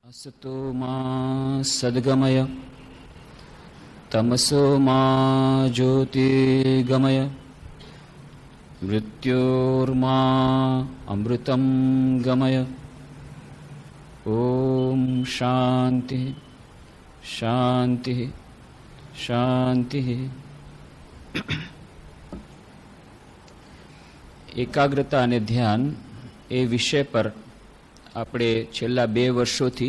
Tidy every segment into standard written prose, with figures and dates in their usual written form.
असतो मा सद्गमय तमसो मा ज्योतिर्गमय मृत्योर्मा अमृतं गमय। ओम शांति शांति शांति। एकाग्रता અને ધ્યાન એ વિષય પર આપણે છેલ્લા 2 વર્ષોથી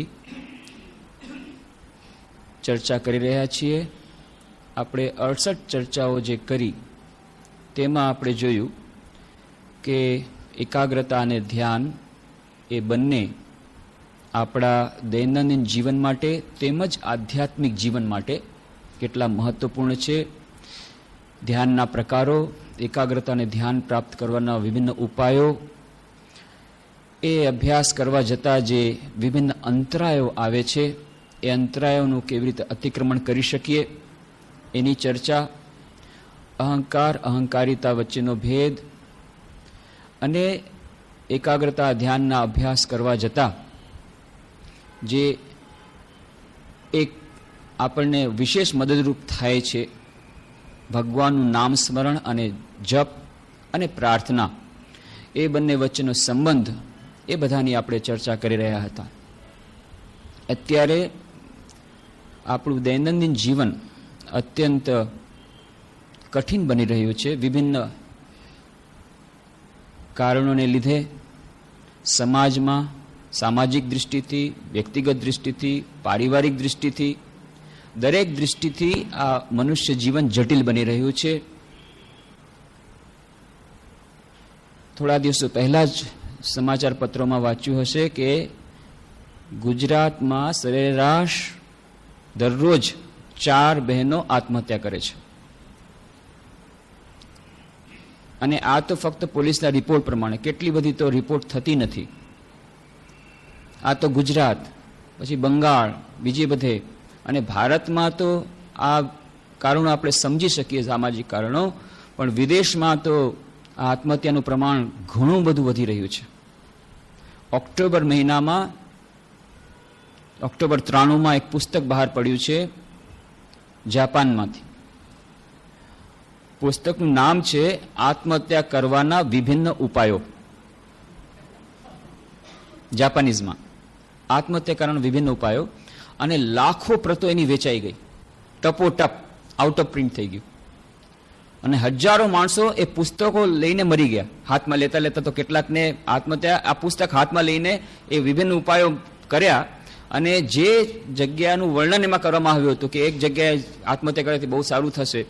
ચર્ચા કરી રહ્યા છીએ। આપણે 68 ચર્ચાઓ જે કરી તેમાં આપણે જોયું કે એકાગ્રતા અને ધ્યાન એ બંને આપણા દૈનંદિન જીવન માટે તેમજ આધ્યાત્મિક જીવન માટે કેટલા મહત્વપૂર્ણ છે। ધ્યાનના પ્રકારો, એકાગ્રતા અને ધ્યાન પ્રાપ્ત કરવાના વિભિન્ન ઉપાયો, એ અભ્યાસ કરવા જતાં જે વિભિન્ન અંતરાયો આવે છે એ અંતરાયોનું કેવી રીતે અતિક્રમણ કરી શકીએ એની ચર્ચા, અહંકાર અહંકારિતા વચ્ચેનો ભેદ અને એકાગ્રતા ધ્યાનના અભ્યાસ કરવા જતાં જે એક આપણને વિશેષ મદદરૂપ થાય છે ભગવાનનું નામ સ્મરણ અને જપ અને પ્રાર્થના, એ બંને વચ્ચેનો સંબંધ, એ બધાની આપણે ચર્ચા કરી રહ્યા હતા। અત્યારે આપણું દૈનંદિન જીવન અત્યંત કઠિન બની રહ્યું છે। વિભિન્ન કારણોને લીધે સમાજમાં, સામાજિક દૃષ્ટિથી, વ્યક્તિગત દૃષ્ટિથી, પારિવારિક દૃષ્ટિથી, દરેક દૃષ્ટિથી આ મનુષ્ય જીવન જટિલ બની રહ્યું છે। થોડા દિવસો પહેલા જ સમાચાર પત્રોમાં વાંચ્યું હશે કે ગુજરાતમાં સરેરાશ દરરોજ 4 બહેનો આત્મહત્યા કરે છે, અને આ તો ફક્ત પોલીસના રિપોર્ટ પ્રમાણે, કેટલી બધી તો રિપોર્ટ થતી નથી। આ તો ગુજરાત, પછી બંગાળ, બીજી બધે, અને ભારતમાં તો આ કારણો આપણે સમજી શકીએ, સામાજિક કારણો, પણ વિદેશમાં તો આ આત્મહત્યાનું પ્રમાણ ઘણું બધું વધી રહ્યું છે। ઓક્ટોબર મહિનામાં, ઓક્ટોબર 93માં એક પુસ્તક બહાર પડ્યું છે જાપાનમાંથી। પુસ્તકનું નામ છે આત્મહત્યા કરવાના વિભિન્ન ઉપાયો। જાપાનીઝમાં આત્મહત્યા કરવાના વિભિન્ન ઉપાયો, અને લાખો પ્રતો એની વેચાઈ ગઈ, ટપોટપ આઉટ ઓફ પ્રિન્ટ થઈ ગયું, અને હજારો માણસો એ પુસ્તકો લઈને મરી ગયા। હાથમાં લેતા લેતા તો કેટલાકને આત્મહત્યા, આ પુસ્તક હાથમાં લઈને એ વિભિન્ન ઉપાયો કર્યા, અને જે જગ્યાનું વર્ણન એમાં કરવામાં આવ્યું હતું કે એક જગ્યાએ આત્મહત્યા કરવાથી બહુ સારું થશે,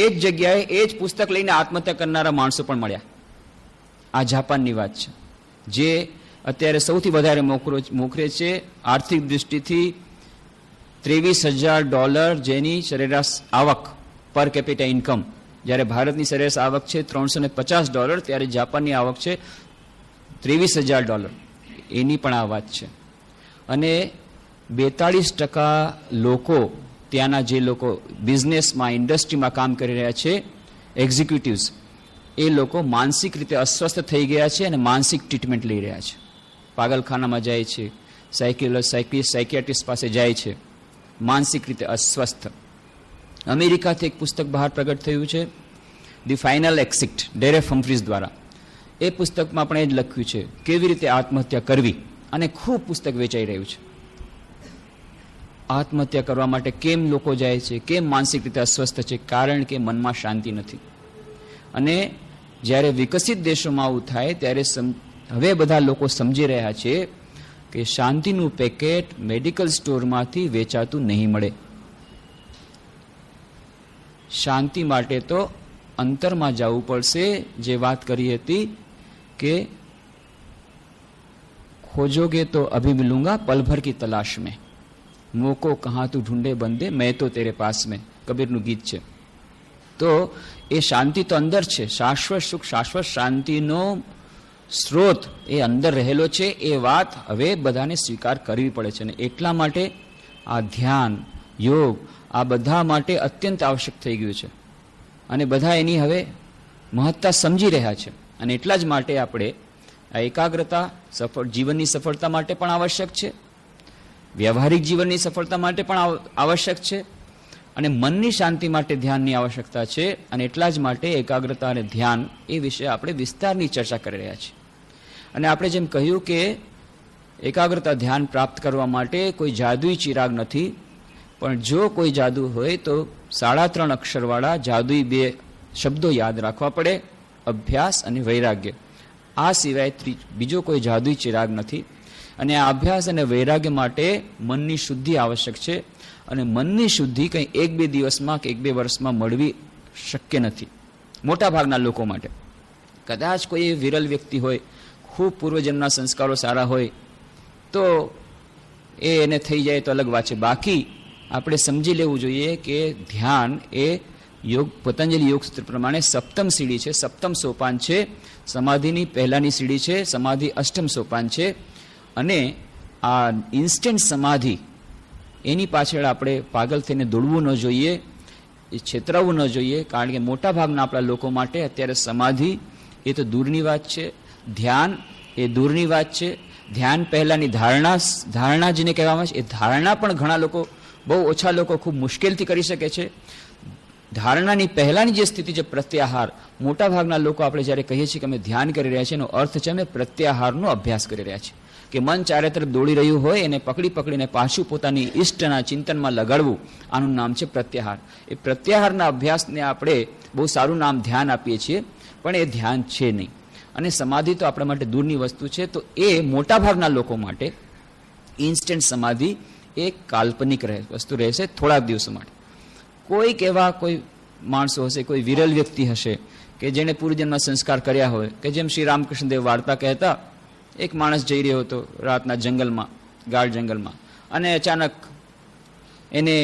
એ જ જગ્યાએ એ જ પુસ્તક લઈને આત્મહત્યા કરનારા માણસો પણ મળ્યા। આ જાપાનની વાત છે, જે અત્યારે સૌથી વધારે મોખરે છે આર્થિક દૃષ્ટિથી। $23,000 જેની સરેરાશ આવક પર કેપિટા ઇન્કમ, જ્યારે ભારતની સરેરાશ આવક છે $350, ત્યારે જાપાનની આવક છે $23,000, એની પણ આ વાત છે। અને 42% લોકો, ત્યાંના જે લોકો બિઝનેસમાં, ઇન્ડસ્ટ્રીમાં કામ કરી રહ્યા છે, એક્ઝિક્યુટિવ્સ, એ લોકો માનસિક રીતે અસ્વસ્થ થઈ ગયા છે અને માનસિક ટ્રીટમેન્ટ લઈ રહ્યા છે। પાગલખાનામાં જાય છે, સાયકિયાટ્રિસ્ટ પાસે જાય છે, માનસિક રીતે અસ્વસ્થ। અમેરિકાથી એક પુસ્તક બહાર પ્રગટ થયું છે, ધી ફાઇનલ એક્ઝિટ, ડેરેફ હમ્ફ્રીઝ દ્વારા। એ પુસ્તકમાં પણ એ જ લખ્યું છે કેવી રીતે આત્મહત્યા કરવી, અને ખૂબ પુસ્તક વેચાઈ રહ્યું છે। આત્મહત્યા કરવા માટે કેમ લોકો જાય છે, કેમ માનસિક રીતે અસ્વસ્થ છે? કારણ કે મનમાં શાંતિ નથી। અને જ્યારે વિકસિત દેશોમાં આવું થાય ત્યારે હવે બધા લોકો સમજી રહ્યા છે કે શાંતિનું પેકેટ મેડિકલ સ્ટોરમાંથી વેચાતું નહીં મળે। શાંતિ માટે તો અંતરમાં જવું પડશે। જે વાત કરી હતી કે खोजोगे तो अभी मिलूंगा पल भर की तलाश में, मोको कहाँ तू ढूंढे बंदे मैं तो तेरे पास में, કબીરનું ગીત છે। તો એ શાંતિ તો અંદર છે, શાશ્વત સુખ, શાશ્વત શાંતિનો સ્ત્રોત એ અંદર રહેલો છે। એ વાત હવે બધાને સ્વીકાર કરવી પડે છે, અને એટલા માટે આ ધ્યાન, યોગ, આ બધા માટે અત્યંત આવશ્યક થઈ ગયું છે, અને બધા એની હવે મહત્તા સમજી રહ્યા છે। અને એટલા જ માટે આપણે આ એકાગ્રતા જીવનની સફળતા માટે પણ આવશ્યક છે, વ્યવહારિક જીવનની સફળતા માટે પણ આવશ્યક છે અને મનની શાંતિ માટે ધ્યાનની આવશ્યકતા છે. અને એટલા જ માટે એકાગ્રતા અને ધ્યાન એ વિશે આપણે વિસ્તારની ચર્ચા કરી રહ્યા છીએ. અને આપણે જેમ કહ્યું કે એકાગ્રતા ધ્યાન પ્રાપ્ત કરવા માટે કોઈ જાદુઈ ચિરાગ નથી, પણ જો કોઈ જાદુ હોય તો 3.5 અક્ષરવાળા જાદુઈ 2 શબ્દો યાદ રાખવા પડે, અભ્યાસ અને વૈરાગ્ય. આ સિવાય બીજો કોઈ જાદુઈ ચિરાગ નથી. અને આ અભ્યાસ અને વૈરાગ્ય માટે મનની શુદ્ધિ આવશ્યક છે. અને મનની શુદ્ધિ કંઈ 1-2 દિવસમાં કે 1-2 વર્ષમાં મળવી શક્ય નથી મોટા ભાગના લોકો માટે. કદાચ કોઈ વિરલ વ્યક્તિ હોય, ખૂબ પૂર્વજન્મના સંસ્કારો સારા હોય તો એને થઈ જાય તો અલગ વાત છે. બાકી આપણે સમજી લેવું જોઈએ કે ધ્યાન એ પતંજલિ યોગ સૂત્ર પ્રમાણે 7મ સીડી છે, 7મ સોપાન છે. સમાધિની પહેલાની સીડી છે, સમાધિ 8મ સોપાન છે. અને આ ઇન્સ્ટન્ટ સમાધિ એની પાછળ આપણે પાગલ થઈને દોડવું ન જોઈએ, છેતરાવવું ન જોઈએ. કારણ કે મોટા ભાગના આપણા લોકો માટે અત્યારે સમાધિ એ તો દૂરની વાત છે, ધ્યાન એ દૂરની વાત છે. ધ્યાન પહેલાંની ધારણા જેને કહેવામાં આવે છે, એ ધારણા પણ ઘણા લોકો, બહુ ઓછા લોકો ખૂબ મુશ્કેલથી કરી શકે છે. ધારણાની પહેલાંની જે સ્થિતિ છે પ્રત્યાહાર, મોટા ભાગના લોકો આપણે જ્યારે કહીએ છીએ કે અમે ધ્યાન કરી રહ્યા છીએ, એનો અર્થ છે અમે પ્રત્યાહારનો અભ્યાસ કરી રહ્યા છીએ. કે મન ચારે તરફ દોડી રહ્યું હોય એને પકડીને પાછું પોતાની ઈષ્ટના ચિંતનમાં લગાડવું, આનું નામ છે પ્રત્યાહાર. એ પ્રત્યાહારના અભ્યાસને આપણે બહુ સારું નામ ધ્યાન આપીએ છીએ, પણ એ ધ્યાન છે નહીં. અને સમાધિ તો આપણા માટે દૂરની વસ્તુ છે. તો એ મોટાભાગના લોકો માટે ઇન્સ્ટન્ટ સમાધિ એ કાલ્પનિક વસ્તુ રહેશે થોડાક દિવસો માટે. કોઈક એવા કોઈ માણસો હશે, કોઈ વિરલ વ્યક્તિ હશે કે જેણે પૂર્વજન્મના સંસ્કાર કર્યા હોય, કે જેમ શ્રી રામકૃષ્ણદેવ વાર્તા કહેતા, એક માણસ જઈ રહ્યો હતો રાતના જંગલમાં, ગાઢ જંગલમાં, અને અચાનક એને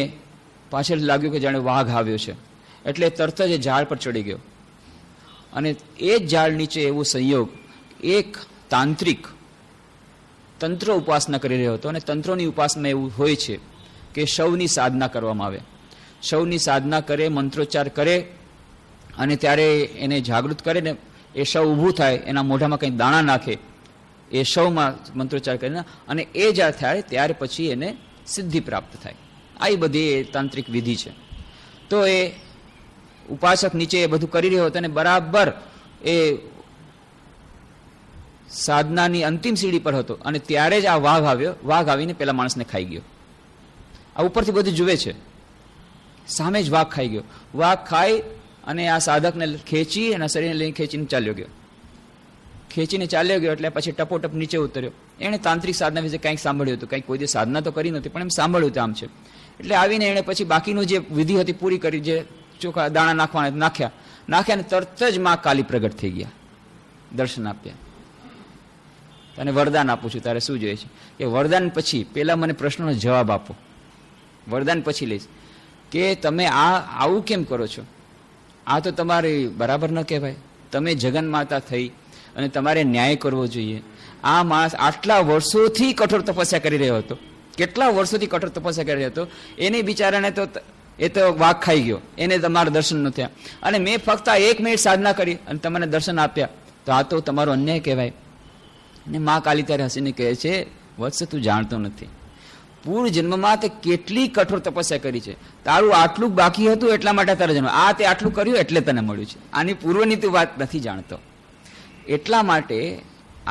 પાછળ લાગ્યું કે જાણે વાઘ આવ્યો છે. એટલે તરત જ એ ઝાડ પર ચડી ગયો. અને એ જ ઝાડ નીચે એવો સંયોગ, એક તાંત્રિક તંત્ર ઉપાસના કરી રહ્યો હતો. અને તંત્રોની ઉપાસના એવું હોય છે કે શવની સાધના કરવામાં આવે, શવની સાધના કરે, મંત્રોચ્ચાર કરે, અને ત્યારે એને જાગૃત કરે ને એ શવ ઊભું થાય, એના મોઢામાં કંઈ દાણા નાખે, એ શવમાં મંત્રોચ્ચાર કરીને, અને એ જ્યારે થાય ત્યાર પછી એને સિદ્ધિ પ્રાપ્ત થાય. આ બધી એ તાંત્રિક વિધિ છે. તો એ ઉપાસક નીચે એ બધું કરી રહ્યો હતો અને બરાબર એ સાધનાની અંતિમ સીડી પર હતો, અને ત્યારે જ આ વાઘ આવ્યો. વાઘ આવીને પેલા માણસને ખાઈ ગયો. આ ઉપરથી બધું જુએ છે, સામે જ વાઘ ખાઈ ગયો. વાઘ ખાઈ અને આ સાધકને ખેંચી, એના શરીરને લઈને ખેંચીને ચાલ્યો ગયો. ખેંચીને ચાલ્યો ગયો એટલે પછી ટપોટપ નીચે ઉતર્યો. એણે તાંત્રિક સાધના વિશે કંઈક સાંભળ્યું હતું, કંઈક કોઈ સાધના તો કરી નથી, પણ એમ સાંભળ્યું હતું આમ છે. એટલે આવીને એણે પછી બાકીનું જે વિધિ હતી પૂરી કરી, જે ચોખા દાણા નાખવાના નાખ્યા ને તરત જ માં કાલી પ્રગટ થઈ ગયા, દર્શન આપ્યા. તને વરદાન આપું છું, તારે શું જોઈએ છે? કે વરદાન પછી પેલા મને પ્રશ્નનો જવાબ આપો, વરદાન પછી લઈશ. કે તમે આવું કેમ કરો છો? આ તો તમારે બરાબર ન કહેવાય. તમે જગન માતા થઈ અને તમારે ન્યાય કરવો જોઈએ. આ માણસ આટલા વર્ષોથી કઠોર તપસ્યા કરી રહ્યો હતો, કેટલા વર્ષોથી કઠોર તપસ્યા કરી રહ્યો હતો, એને બિચારાને તો એ તો વાઘ ખાઈ ગયો, એને તમારા દર્શન ન થયા, અને મેં ફક્ત 1 મિનિટ સાધના કરી અને તમને દર્શન આપ્યા, તો આ તો તમારો અન્યાય કહેવાય. અને મા કાલી ત્યારે હસીને કહે છે, વત્સ તું જાણતો નથી, પૂર્વ જન્મમાં તે કેટલી કઠોર તપસ્યા કરી છે, તારું આટલું બાકી હતું એટલા માટે તારા જન્મ, આ તે આટલું કર્યું એટલે તને મળ્યું છે, આની પૂર્વની તું વાત નથી જાણતો. એટલા માટે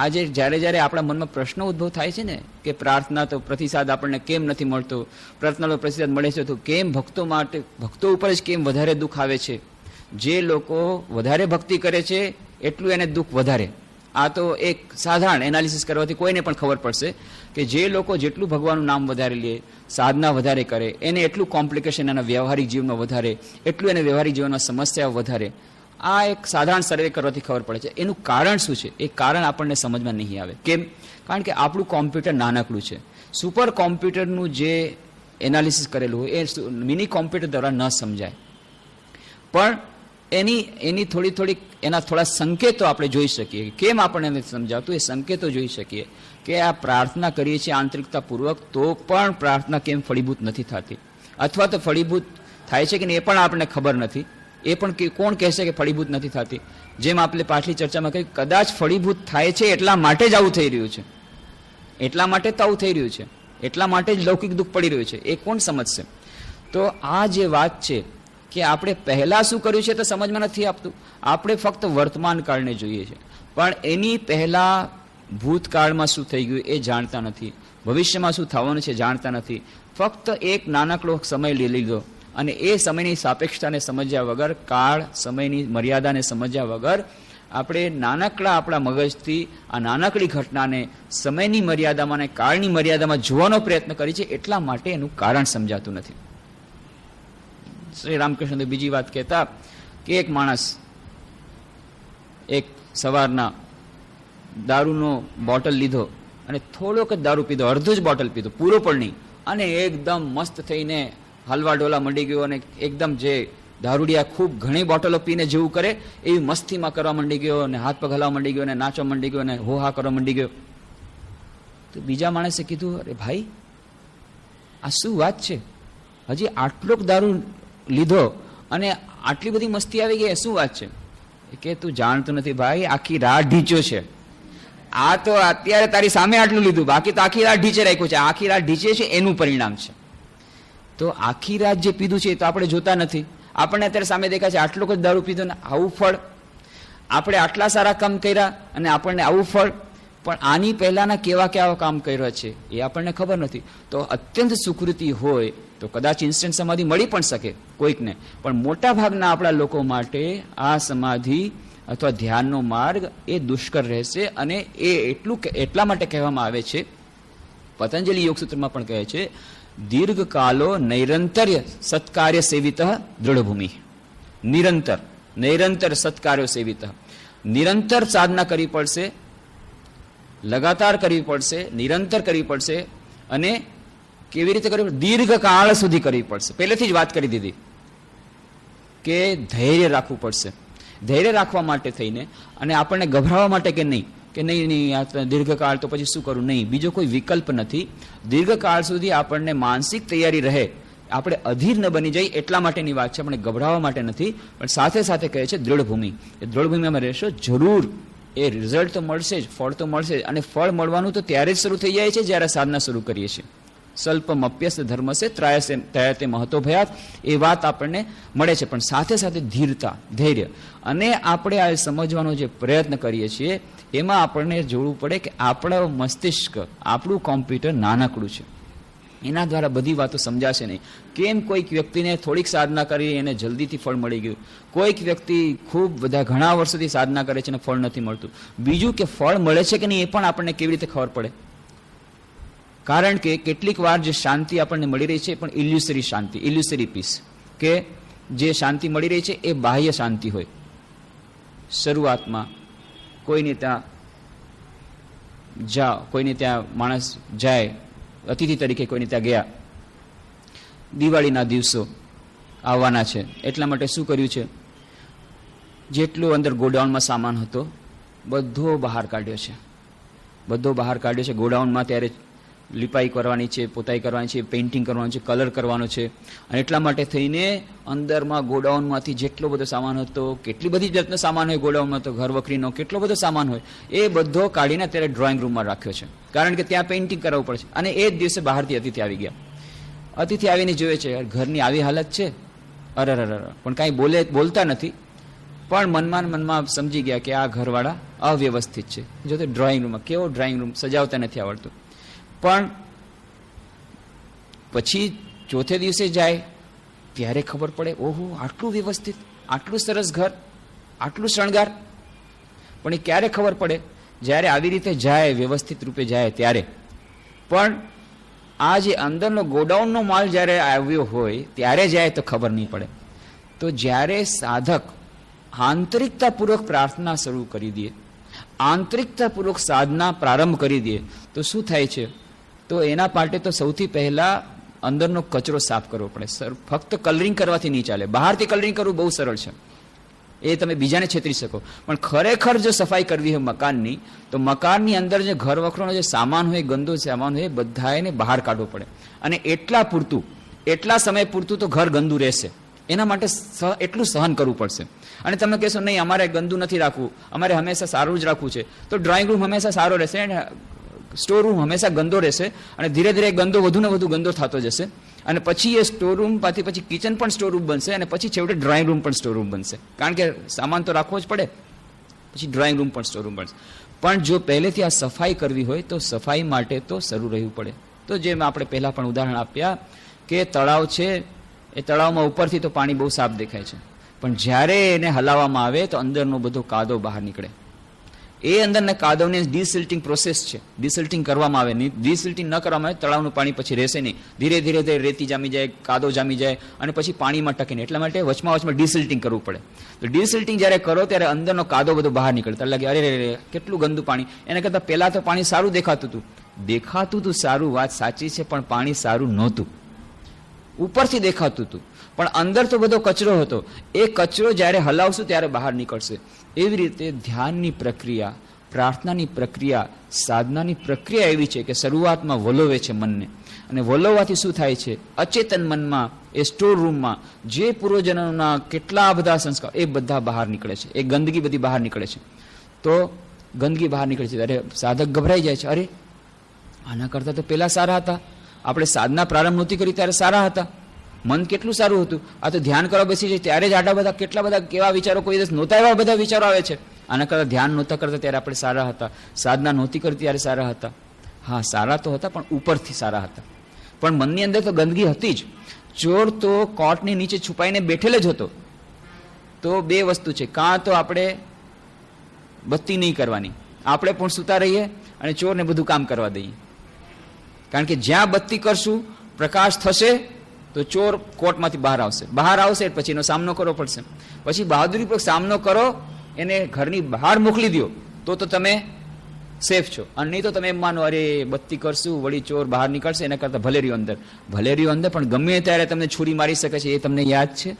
આજે જ્યારે આપણા મનમાં પ્રશ્નો ઉદ્ભવ થાય છે ને, કે પ્રાર્થના તો પ્રતિસાદ આપણને કેમ નથી મળતો, પ્રાર્થનાનો પ્રતિસાદ મળે છે તો કેમ ભક્તો ઉપર જ કેમ વધારે દુઃખ આવે છે? જે લોકો વધારે ભક્તિ કરે છે એટલું એને દુઃખ વધારે. આ તો એક સાધારણ એનાલિસિસ કરવાથી કોઈને પણ ખબર પડશે કે જે લોકો જેટલું ભગવાનનું નામ વધારે લે, સાધના વધારે કરે, એને એટલું કોમ્પ્લિકેશન એના વ્યવહારિક જીવનમાં વધારે, એટલું એને વ્યવહારિક જીવનમાં સમસ્યાઓ વધારે. આ એક સાધારણ સર્વે કરવાથી ખબર પડે છે. એનું કારણ શું છે? એ કારણ આપણને સમજમાં નહીં આવે. કેમ? કારણ કે આપણું કોમ્પ્યુટર નાનકડું છે. સુપર કોમ્પ્યુટરનું જે એનાલિસિસ કરેલું હોય એ મિની કોમ્પ્યુટર દ્વારા ન સમજાય. પણ એની થોડીક એના થોડા સંકેતો આપણે જોઈ શકીએ. કેમ આપણને નથી સમજાવતું? એ સંકેતો જોઈ શકીએ કે આ પ્રાર્થના કરીએ છીએ આંતરિકતાપૂર્વક, તો પણ પ્રાર્થના કેમ ફળીભૂત નથી થતી, અથવા તો ફળીભૂત થાય છે કે નહીં એ પણ આપણને ખબર નથી. એ પણ કોણ કહેશે કે ફળીભૂત નથી થતી? જેમ આપણે પાછલી ચર્ચામાં કહ્યું, કદાચ ફળીભૂત થાય છે એટલા માટે જ આવું થઈ રહ્યું છે, એટલા માટે તો આવું થઈ રહ્યું છે. એટલા માટે જ લૌકિક દુઃખ પડી રહ્યું છે, એ કોણ સમજશે? તો આ જે વાત છે કે આપણે પહેલા શું કર્યું છે તો સમજમાં નથી આપતું. આપણે ફક્ત વર્તમાન કાળને જોઈએ છે, પણ એની પહેલા ભૂતકાળમાં શું થઈ ગયું એ જાણતા નથી, ભવિષ્યમાં શું થવાનું છે જાણતા નથી. ફક્ત એક નાનકડો સમય લઈ લીધો અને એ સમયની સાપેક્ષતાને સમજ્યા વગર, કાળ સમયની મર્યાદાને સમજ્યા વગર આપણે નાનકડા આપણા મગજથી આ નાનકડી ઘટનાને સમયની મર્યાદામાં અને કાળની મર્યાદામાં જોવાનો પ્રયત્ન કરી છે. એટલા માટે એનું કારણ સમજાતું નથી. શ્રી રામકૃષ્ણ બીજી વાત કહેતા કે એક માણસ એક સવારના દારૂનો બોટલ લીધો અને થોડોક જ દારૂ પીધો, અડધો જ બોટલ પીધો, પૂરો પણ નહીં, અને એકદમ મસ્ત થઈને હલવા ડોલા મંડી ગયો અને એકદમ જે દારૂડિયા ખૂબ ઘણી બોટલો પીને જેવું કરે એવી મસ્તીમાં કરવા માંડી ગયો અને હાથ પગ હલાવવા માંડી ગયો અને નાચવા માંડી ગયો અને હોહા કરવા માંડી ગયો. તો બીજા માણસે કીધું, અરે ભાઈ આ શું વાત છે, હજી આટલો દારૂ લીધો અને આટલી બધી મસ્તી આવી ગઈ, શું વાત છે? કે તું જાણતું નથી ભાઈ, આખી રાત ઢીંચ્યો છે. આ તો અત્યારે તારી સામે આટલું લીધું, બાકી તો આખી રાત ઢીંચે રાખ્યું છે. આખી રાત ઢીંચે છે એનું પરિણામ છે. તો આખી રાત જે પીધું છે એ તો આપણે જોતા નથી. આપણને અત્યારે સામે દેખાય છે આટલું જ દારૂ પીધો ને આવું ફળ, આપણે આટલા સારા કામ કર્યા અને આપણને આવું ફળ, પણ આની પહેલાના કેવા કેવા કામ કર્યા છે એ આપણને ખબર નથી. તો અત્યંત સુકૃતિ હોય તો કદાચ ઇન્સ્ટન્ટ સમાધિ મળી પણ શકે કોઈકને, પણ મોટા ભાગના આપણા લોકો માટે આ સમાધિ અથવા ધ્યાનનો માર્ગ એ દુષ્કર રહેશે. અને એ એટલા માટે કહેવામાં આવે છે, પતંજલિ યોગસૂત્રમાં પણ કહે છે, દીર્ઘકાલો નૈરંતર્ય સત્કાર્ય સેવિત દૃઢભૂમિ. નિરંતર સત્કાર્યો સેવિત, નિરંતર સાધના કરવી પડશે, લગાતાર કરવી પડશે, નિરંતર કરવી પડશે. અને કેવી રીતે કરવી? દીર્ઘકાળ સુધી કરવી પડશે. પહેલેથી જ વાત કરી દીધી કે ધૈર્ય રાખવું પડશે. ધૈર્ય રાખવા માટે થઈને, અને આપણને ગભરાવા માટે કે નહીં આ દીર્ઘકાળ તો પછી શું કરું, નહીં, બીજો કોઈ વિકલ્પ નથી. દીર્ઘકાળ સુધી આપણને માનસિક તૈયારી રહે, આપણે અધીર ન બની જાય એટલા માટેની વાત છે, આપણે ગભરાવા માટે નથી. પણ સાથે સાથે કહે છે દૃઢભૂમિ, એ દૃઢભૂમિમાં રહેશો જરૂર એ રિઝલ્ટ તો મળશે જ, ફળ તો મળશે જ. અને ફળ મળવાનું તો ત્યારે જ શરૂ થઈ જાય છે જ્યારે સાધના શરૂ કરીએ છીએ. સ્વલ્પમપ્યસ્ત ધર્મસે ત્રાયતે મહતો ભયાત, એ વાત આપણને મળે છે. પણ સાથે સાથે ધીરતા, ધૈર્ય, અને આપણે આ સમજવાનો જે પ્રયત્ન કરીએ છીએ એમાં આપણને જોવું પડે કે આપણો મસ્તિષ્ક, આપણું કોમ્પ્યુટર નાનકડું છે, એના દ્વારા બધી વાતો સમજાશે નહીં. કેમ કોઈક વ્યક્તિને થોડીક સાધના કરી એને જલ્દીથી ફળ મળી ગયું, કોઈક વ્યક્તિ ખૂબ બધા ઘણા વર્ષોથી સાધના કરે છે અને ફળ નથી મળતું. બીજું કે ફળ મળે છે કે નહીં એ પણ આપણને કેવી રીતે ખબર પડે? કારણ કે કેટલીક વાર જે શાંતિ આપણને મળી રહી છે પણ ઇલ્યુસરી શાંતિ, ઇલ્યુસરી પીસ, કે જે શાંતિ મળી રહી છે એ બાહ્ય શાંતિ હોય. શરૂઆતમાં કોઈને ત્યાં માણસ જાય, અતિથિ તરીકે કોઈને ત્યાં ગયા, દિવાળીના દિવસો આવવાના છે એટલા માટે શું કર્યું છે, જેટલો અંદર ગોડાઉનમાં સામાન હતો બધો બહાર કાઢ્યો છે. ગોડાઉનમાં ત્યારે લીપાઈ કરવાની છે, પોતાઈ કરવાની છે, પેઇન્ટિંગ કરવાનું છે, કલર કરવાનો છે. અને એટલા માટે થઈને અંદરમાં ગોડાઉનમાંથી જેટલો બધો સામાન હતો, કેટલી બધી જાતનો સામાન હોય ગોડાઉનમાં, તો ઘર વખરીનો કેટલો બધો સામાન હોય, એ બધો કાઢીને અત્યારે ડ્રોઈંગ રૂમમાં રાખ્યો છે. કારણ કે ત્યાં પેઇન્ટિંગ કરાવવું પડશે. અને એ જ દિવસે બહારથી અતિથિ આવી ગયા. અતિથિ આવીને જોવે છે ઘરની આવી હાલત છે, અરર, પણ કાંઈ બોલતા નથી, પણ મનમાં સમજી ગયા કે આ ઘરવાળા અવ્યવસ્થિત છે. જો તો ડ્રોઈંગ રૂમમાં કેવો ડ્રોઈંગ રૂમ સજાવતા નથી આવડતું. પણ પછી ચોથે દિવસે જાય ત્યારે ખબર પડે, ઓહો આટલું વ્યવસ્થિત, આટલું સરસ ઘર, આટલું શણગાર. પણ એ ક્યારે ખબર પડે? જ્યારે આવી રીતે જાય, વ્યવસ્થિત રૂપે જાય ત્યારે. પણ આ જે અંદરનો ગોડાઉનનો માલ જ્યારે આવ્યો હોય ત્યારે જાય તો ખબર નહીં પડે. તો જ્યારે સાધક આંતરિકતાપૂર્વક પ્રાર્થના શરૂ કરી દે, આંતરિકતાપૂર્વક સાધના પ્રારંભ કરી દે, તો શું થાય છે? તો એના માટે તો સૌથી પહેલા અંદરનો કચરો સાફ કરવો પડે. ફક્ત કલરિંગ કરવાથી નહીં ચાલે. બહારથી કલરિંગ કરવું બહુ સરળ છે, એ તમે બીજાને છેતરી શકો. પણ ખરેખર જો સફાઈ કરવી હોય મકાનની, તો મકાનની અંદર જે ઘર વખરોનો જે સામાન હોય, ગંદો સામાન હોય, બધા એને બહાર કાઢવો પડે. અને એટલા સમય પૂરતું તો ઘર ગંદુ રહેશે. એના માટે એટલું સહન કરવું પડશે. અને તમે કહેશો નહીં અમારે ગંદુ નથી રાખવું, અમારે હંમેશા સારું જ રાખવું છે, તો ડ્રોઈંગ રૂમ હંમેશા સારો રહેશે, સ્ટોર રૂમ હંમેશા ગંદો રહેશે અને ધીરે ધીરે ગંદો વધુ ને વધુ ગંદો થતો જશે અને પછી એ સ્ટોર રૂમ પછી કિચન પણ સ્ટોર રૂમ બનશે અને પછી છેવટે ડ્રોઈંગ રૂમ પણ સ્ટોર રૂમ બનશે, કારણ કે સામાન તો રાખવો જ પડે. પછી ડ્રોઈંગ રૂમ પણ સ્ટોર રૂમ બનશે. પણ જો પહેલેથી આ સફાઈ કરવી હોય તો સફાઈ માટે તો શરૂ રહેવું પડે. તો જેમ આપણે પહેલાં પણ ઉદાહરણ આપ્યા કે તળાવ છે, એ તળાવમાં ઉપરથી તો પાણી બહુ સાફ દેખાય છે, પણ જ્યારે એને હલાવવામાં આવે તો અંદરનો બધો કાદવ બહાર નીકળે. એ અંદરના કાદવને ડિસિલ્ટિંગ પ્રોસેસ છે, ડિસિલ્ટિંગ કરવામાં આવે નહીં. ડિસિલ્ટિંગ ન કરવામાં આવે તળાવનું પાણી પછી રહેશે નહીં, ધીરે ધીરે ધીરે રેતી જામી જાય, કાદવ જામી જાય અને પછી પાણીમાં ટકે નહીં. એટલા માટે વચમાં ડિસિલ્ટિંગ કરવું પડે. તો ડિસિલ્ટિંગ જ્યારે કરો ત્યારે અંદરનો કાદવ બધો બહાર નીકળે. ત્યારે લાગે અરે કેટલું ગંદુ પાણી. એને કરતાં પહેલાં તો પાણી સારું દેખાતું હતું સારું, વાત સાચી છે, પણ પાણી સારું નહોતું. ઉપરથી દેખાતું હતું પણ અંદર તો બધો કચરો હતો. એ કચરો જ્યારે હલાવશું ત્યારે બહાર નીકળશે. એવી રીતે ધ્યાનની પ્રક્રિયા, પ્રાર્થનાની પ્રક્રિયા, સાધનાની પ્રક્રિયા એવી છે કે શરૂઆતમાં વલોવે છે મનને, અને વલોવાથી શું થાય છે, અચેતન મનમાં એ સ્ટોર રૂમમાં જે પૂર્વજનોના કેટલા બધા સંસ્કાર એ બધા બહાર નીકળે છે. એ ગંદકી બધી બહાર નીકળે છે. તો ગંદકી બહાર નીકળે છે ત્યારે સાધક ગભરાઈ જાય છે, અરે આના કરતાં તો પહેલાં સારા હતા, આપણે સાધના પ્રારંભ નહોતી કરી ત્યારે સારા હતા, મન કેટલું સારું હતું. આ તો ધ્યાન કરવા બેસી જાય ત્યારે જ આટલા બધા કેટલા બધા કેવા વિચારો, કોઈ દિવસ નહોતા એવા બધા વિચારો આવે છે. આના કરતાં ધ્યાન નહોતા કરતા ત્યારે આપણે સારા હતા, સાધના નહોતી કરતી ત્યારે સારા હતા. હા, સારા તો હતા પણ ઉપરથી સારા હતા, પણ મનની અંદર તો ગંદકી હતી જ. ચોર તો કોટની નીચે છુપાઈને બેઠેલ જ હતો. તો બે વસ્તુ છે, કાં તો આપણે બત્તી નહીં કરવાની, આપણે પણ સૂતા રહીએ અને ચોરને બધું કામ કરવા દઈએ. કારણ કે જ્યાં બત્તી કરશું, પ્રકાશ થશે તો ચોર કોર્ટમાંથી બહાર આવશે પછી એનો સામનો કરવો પડશે. પછી બહાદુરીપૂર્વક સામનો કરો, એને ઘરની બહાર મોકલી દો તો તમે સેફ છો. અને નહીં તો તમે એમ માનો અરે બત્તી કરશું વળી ચોર બહાર નીકળશે, એના કરતાં ભલે રહ્યો અંદર, પણ ગમે ત્યારે તમને છુરી મારી શકે છે. એ તમને યાદ છે.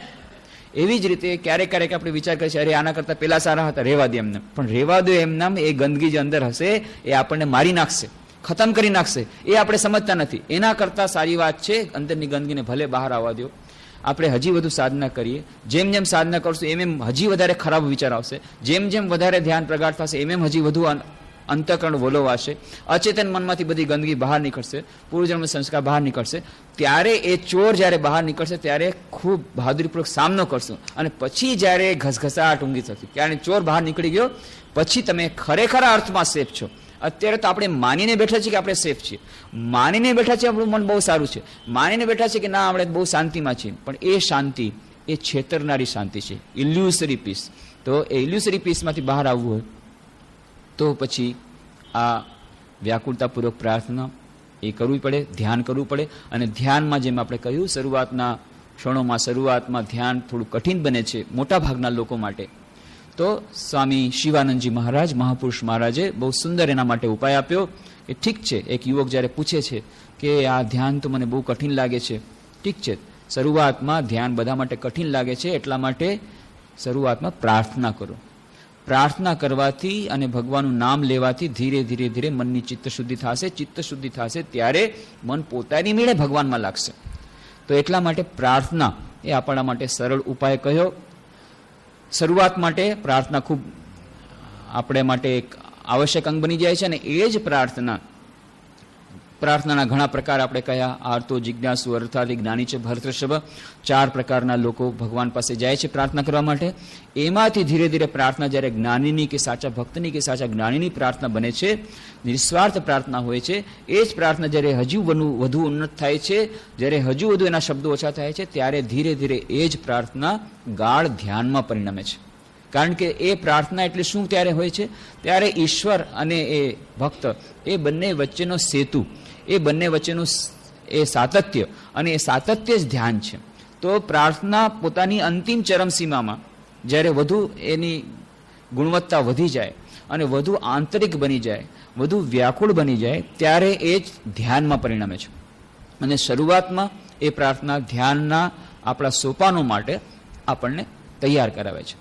એવી જ રીતે ક્યારેક આપણે વિચાર કરીએ છીએ અરે આના કરતાં પહેલાં સારા હતા, રહેવા દે એમને. પણ રહેવા દો એમનામ, એ ગંદકી જે અંદર હશે એ આપણને મારી નાખશે, ખતમ કરી નાખશે. એ આપણે સમજતા નથી. એના કરતાં સારી વાત છે અંદરની ગંદકીને ભલે બહાર આવવા દો. આપણે હજી વધુ સાધના કરીએ, જેમ જેમ સાધના કરશું એમ હજી વધારે ખરાબ વિચાર આવશે, જેમ વધારે ધ્યાન પ્રગાઢ થશે એમ હજી વધુ અંતઃકરણ વલોવાશે, અચેતન મનમાંથી બધી ગંદકી બહાર નીકળશે, પૂર્વજન્મ સંસ્કાર બહાર નીકળશે. ત્યારે એ ચોર જ્યારે બહાર નીકળશે ત્યારે ખૂબ બહાદુરીપૂર્વક સામનો કરશું. અને પછી જ્યારે ઘસઘસાટ ઊંઘી થશે, ત્યારે ચોર બહાર નીકળી ગયો પછી તમે ખરેખર અર્થમાં સેફ છો. અત્યારે તો આપણે માનીને બેઠા છીએ કે આપણે સેફ છીએ, માનીને બેઠા છીએ આપણું મન બહુ સારું છે, માનીને બેઠા છીએ કે ના આપણે બહુ શાંતિમાં છીએ. પણ એ શાંતિ એ છેતરનારી શાંતિ છે, ઇલ્યુસરી પીસ. તો એ ઇલ્યુસરી પીસમાંથી બહાર આવવું હોય તો પછી આ વ્યાકુળતાપૂર્વક પ્રાર્થના એ કરવી પડે, ધ્યાન કરવું પડે. અને ધ્યાનમાં જેમ આપણે કહ્યું શરૂઆતના ક્ષણોમાં, શરૂઆતમાં ધ્યાન થોડું કઠિન બને છે મોટા ભાગના લોકો માટે. તો સ્વામી શિવાનંદજી મહારાજ, મહાપુરુષ મહારાજે બહુ સુંદર એના માટે ઉપાય આપ્યો કે ઠીક છે, એક યુવક જ્યારે પૂછે છે કે આ ધ્યાન તો મને બહુ કઠિન લાગે છે, ઠીક છે શરૂઆતમાં ધ્યાન બધા માટે કઠિન લાગે છે, એટલા માટે શરૂઆતમાં પ્રાર્થના કરો. પ્રાર્થના કરવાથી અને ભગવાનનું નામ લેવાથી ધીરે ધીરે મનની ચિત્તશુદ્ધિ થશે. ચિત્તશુદ્ધિ થશે ત્યારે મન પોતાની મેળે ભગવાનમાં લાગશે. તો એટલા માટે પ્રાર્થના એ આપણા માટે સરળ ઉપાય કહ્યો. શરૂઆત માટે પ્રાર્થના ખૂબ આપણે માટે એક આવશ્યક અંગ બની જાય છે. અને એ જ પ્રાર્થનાના ઘણા પ્રકાર આપણે કયા, આર્તો, જિજ્ઞાસુ, અર્થાધિ, જ્ઞાની છે, ભરતૃષભ, 4 પ્રકારના લોકો ભગવાન પાસે જાય છે પ્રાર્થના કરવા માટે. એમાંથી ધીરે ધીરે પ્રાર્થના જ્યારે જ્ઞાનીની કે સાચા ભક્તની કે સાચા જ્ઞાનીની પ્રાર્થના બને છે, નિસ્વાર્થ પ્રાર્થના હોય છે. એ જ પ્રાર્થના જ્યારે હજુ વધુ ઉન્નત થાય છે, જ્યારે હજુ વધુ એના શબ્દો ઓછા થાય છે, ત્યારે ધીરે ધીરે એ જ પ્રાર્થના ગાઢ ધ્યાનમાં પરિણમે છે. કારણ કે એ પ્રાર્થના એટલે શું ત્યારે હોય છે, ત્યારે ઈશ્વર અને એ ભક્ત એ બંને વચ્ચેનો સેતુ, એ બંને વચ્ચેનું એ સાતત્ય, અને એ સાતત્ય જ ધ્યાન છે. તો પ્રાર્થના પોતાની અંતિમ ચરમસીમામાં જ્યારે વધુ એની ગુણવત્તા વધી જાય અને વધુ આંતરિક બની જાય, વધુ વ્યાકુળ બની જાય, ત્યારે એ જ ધ્યાનમાં પરિણમે છે. અને શરૂઆતમાં એ પ્રાર્થના ધ્યાનના આપણા સોપાનો માટે આપણને તૈયાર કરાવે છે.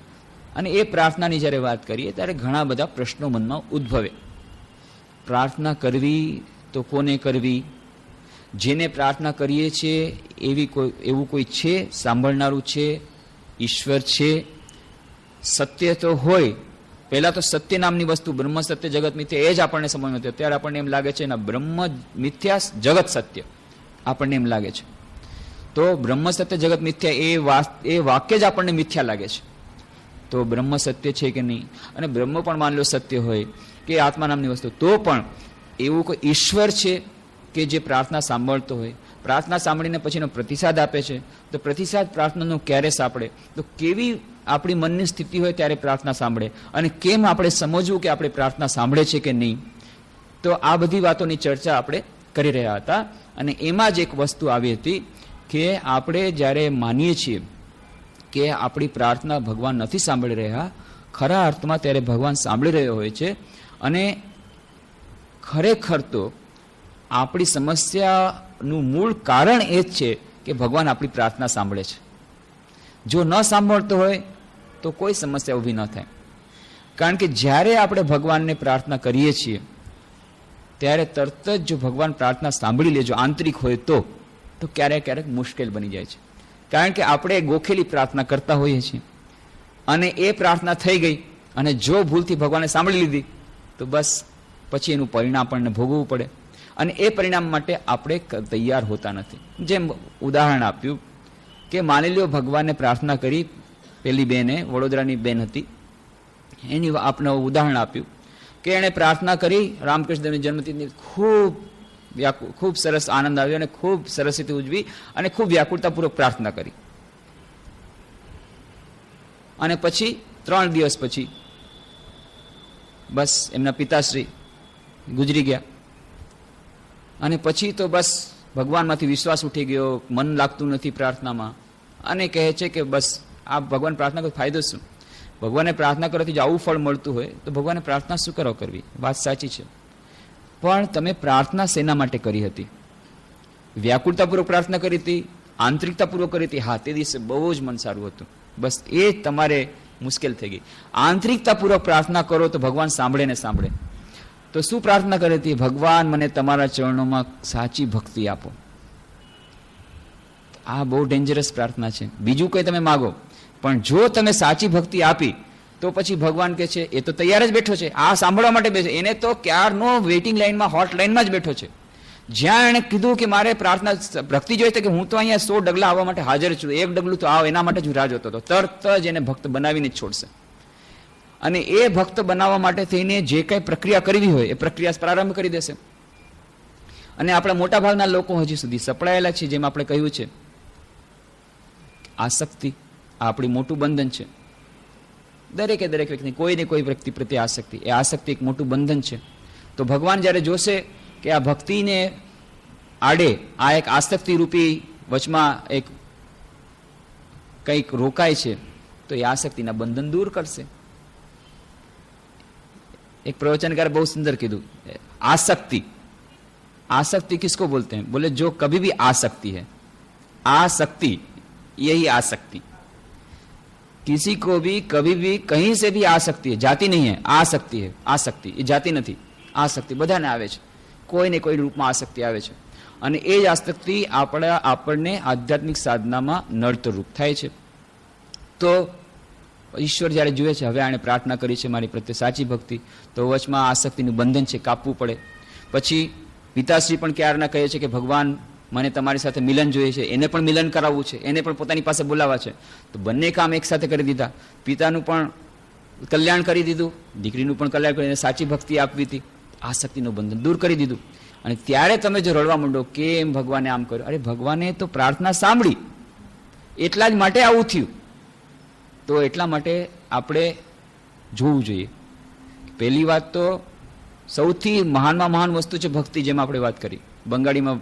અને એ પ્રાર્થનાની જ્યારે વાત કરીએ ત્યારે ઘણા બધા પ્રશ્નો મનમાં ઉદ્ભવે. પ્રાર્થના કરવી તો કોને કરવી? જેને પ્રાર્થના કરીએ છીએ એવું કોઈ છે, સાંભળનારું છે, ઈશ્વર છે, સત્ય તો હોય પહેલા તો સત્ય નામની વસ્તુ, બ્રહ્મ સત્ય જગત મિથ્યા, એ જ આપણને સમજમાં નથી. અત્યારે આપણને એમ લાગે છે ના, બ્રહ્મ મિથ્યા જગત સત્ય, આપણને એમ લાગે છે. તો બ્રહ્મ સત્ય જગત મિથ્યા એ વાક્ય જ આપણને મિથ્યા લાગે છે. તો બ્રહ્મ સત્ય છે કે નહીં, અને બ્રહ્મ પણ માન લો સત્ય હોય કે આત્મા નામની વસ્તુ, તો પણ એવું કોઈ ઈશ્વર છે કે જે પ્રાર્થના સાંભળતો હોય, પ્રાર્થના સાંભળીને પછીનો પ્રતિસાદ આપે છે, તો પ્રતિસાદ પ્રાર્થનાનો ક્યારે સાંભળે, તો કેવી આપણી મનની સ્થિતિ હોય ત્યારે પ્રાર્થના સાંભળે, અને કેમ આપણે સમજવું કે આપણે પ્રાર્થના સાંભળે છે કે નહીં. તો આ બધી વાતોની ચર્ચા આપણે કરી રહ્યા હતા. અને એમાં જ એક વસ્તુ આવી હતી કે આપણે જ્યારે માનીએ છીએ કે આપણી પ્રાર્થના ભગવાન નથી સાંભળી રહ્યા, ખરા અર્થમાં ત્યારે ભગવાન સાંભળી રહ્યો હોય છે. અને ખરેખર તો આપણી સમસ્યાનું મૂળ કારણ એ જ છે કે ભગવાન આપણી પ્રાર્થના સાંભળે છે. જો ન સાંભળતો હોય તો કોઈ સમસ્યા ઊભી ન થાય. કારણ કે જ્યારે આપણે ભગવાનને પ્રાર્થના કરીએ છીએ ત્યારે તરત જ જો ભગવાન પ્રાર્થના સાંભળી લે, જો આંતરિક હોય તો ક્યારેક ક્યારેક મુશ્કેલ બની જાય છે. કારણ કે આપણે ગોખેલી પ્રાર્થના કરતા હોઈએ છીએ, અને એ પ્રાર્થના થઈ ગઈ અને જો ભૂલથી ભગવાને સાંભળી લીધી તો બસ પછી એનું પરિણામ આપણને ભોગવવું પડે, અને એ પરિણામ માટે આપણે તૈયાર હોતા નથી. જેમ ઉદાહરણ આપ્યું કે માની લો ભગવાનને પ્રાર્થના કરી, પેલી બેને, વડોદરાની બેન હતી, એની આપણે ઉદાહરણ આપ્યું કે એણે પ્રાર્થના કરી રામકૃષ્ણદેવની જન્મતિથિની, ખૂબ સરસ આનંદ આવ્યો અને ખૂબ સરસ રીતે ઉજવી અને ખૂબ વ્યાકુળતાપૂર્વક પ્રાર્થના કરી. અને પછી 3 દિવસ પછી બસ એમના પિતાશ્રી ગુજરી ગયા. અને પછી તો બસ ભગવાનમાંથી વિશ્વાસ ઉઠી ગયો, મન લાગતું નથી પ્રાર્થનામાં, અને કહે છે કે બસ આ ભગવાન પ્રાર્થના કરવાનો ફાયદો શું? ભગવાને પ્રાર્થના કરવાથી જો આવું ફળ મળતું હોય તો ભગવાને પ્રાર્થના શું કરવા કરવી? વાત સાચી છે, પણ તમે પ્રાર્થના શેના માટે કરી હતી? વ્યાકુળતાપૂર્વક પ્રાર્થના કરી હતી, આંતરિકતાપૂર્વક કરી હતી? હા, તે દિવસે બહુ જ મન સારું હતું. બસ એ તમારે મુશ્કેલ થઈ ગઈ. આંતરિકતાપૂર્વક પ્રાર્થના કરો તો ભગવાન સાંભળે ને સાંભળે. તો શું પ્રાર્થના કરી હતી? ભગવાન મને તમારા ચરણોમાં સાચી ભક્તિ આપો. આ બહુ ડેન્જરસ પ્રાર્થના છે. બીજું કંઈ તમે માગો, પણ જો તમે સાચી ભક્તિ આપી તો પછી ભગવાન કે છે એ તો તૈયાર જ બેઠો છે, આ સાંભળવા માટે બેસે. એને તો ક્યારનો વેઇટિંગ લાઇનમાં, હોટ લાઇનમાં જ બેઠો છે. જ્યાં એણે કીધું કે મારે પ્રાર્થના ભક્તિ જોઈએ તો કે હું તો અહીંયા 100 ડગલા આવવા માટે હાજર છું, 1 ડગલું તો આવ, એના માટે જ રાહ જોતો હતો. તરત જ એને ભક્ત બનાવીને જ છોડશે. અને એ ભક્ત બનાવવા માટે થઈને જે કંઈ પ્રક્રિયા કરવી હોય એ પ્રક્રિયા પ્રારંભ કરી દેશે. અને આપણા મોટાભાગના લોકો હજી સુધી સપડાયેલા છે, જેમ આપણે કહ્યું છે, આસક્તિ આ આપણી મોટું બંધન છે. દરેક વ્યક્તિ, કોઈને કોઈ વ્યક્તિ પ્રત્યે આસક્તિ, એ આસક્તિ એક મોટું બંધન છે. તો ભગવાન જ્યારે જોશે કે આ ભક્તિને આડે આ એક આસક્તિ રૂપી વચમાં એક કંઈક રોકાય છે, તો એ આસક્તિના બંધન દૂર કરશે. एक प्रवचनकार बहुत सुंदर कीधु, आसक्ति, आसक्ति किसको बोलते हैं? बोले जो कभी भी आसक्ति है, आसक्ति यही आसक्ति, किसी को भी कभी भी कहीं से भी आसक्ति है, जाति नहीं है, आसक्ति है. आसक्ति ये जाति નથી, આસક્તિ બધાને આવે છે, કોઈને કોઈ રૂપમાં આસક્તિ આવે છે. અને એ જ આસક્તિ આપણને આધ્યાત્મિક સાધનામાં નડતરરૂપ થાય છે. તો ઈશ્વર જ્યારે જુએ છે હવે આણે પ્રાર્થના કરી છે મારી પ્રત્યે સાચી ભક્તિ, તો વચમાં આસક્તિનું બંધન છે, કાપવું પડે. પછી પિતાશ્રી પણ ક્યારના કહે છે કે ભગવાન મને તમારી સાથે મિલન જોઈએ છે, એને પણ મિલન કરાવવું છે, એને પણ પોતાની પાસે બોલાવવા છે. તો બંને કામ એક સાથે કરી દીધા. પિતાનું પણ કલ્યાણ કરી દીધું, દીકરીનું પણ કલ્યાણ કરીને સાચી ભક્તિ આપવી હતી, આસક્તિનું બંધન દૂર કરી દીધું. અને ત્યારે તમે જો રડવા માંડો કેમ ભગવાને આમ કર્યું, અરે ભગવાને તો પ્રાર્થના સાંભળી, એટલા જ માટે આવું થયું. તો એટલા માટે આપણે જોવું જોઈએ. પહેલી વાત તો સૌથી મહાનમાં મહાન વસ્તુ છે ભક્તિ, જેમ આપણે વાત કરી. બંગાળીમાં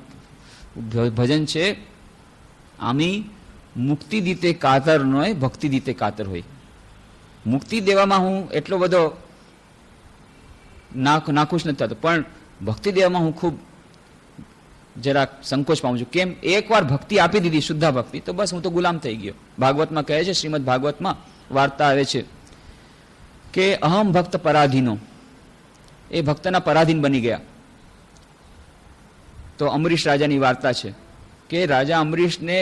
ભજન છે, આમી મુક્તિ દીતે કાતર ન હોય, ભક્તિ દીતે કાતર હોય. મુક્તિ દેવામાં હું એટલો બધો નાખુશ નથી થતો, પણ ભક્તિ દેવામાં હું ખૂબ જરાક સંકોચ પામું છું. કેમ? એકવાર ભક્તિ આપી દીધી, શુદ્ધા ભક્તિ, તો બસ હું તો ગુલામ થઈ ગયો. ભાગવતમાં કહે છે, શ્રીમદ ભાગવતમાં વાર્તા આવે છે કે અહમ ભક્ત પરાધીનો, એ ભક્તના પરાધીન બની ગયા. તો અમરીશ રાજાની વાર્તા છે કે રાજા અમરીશને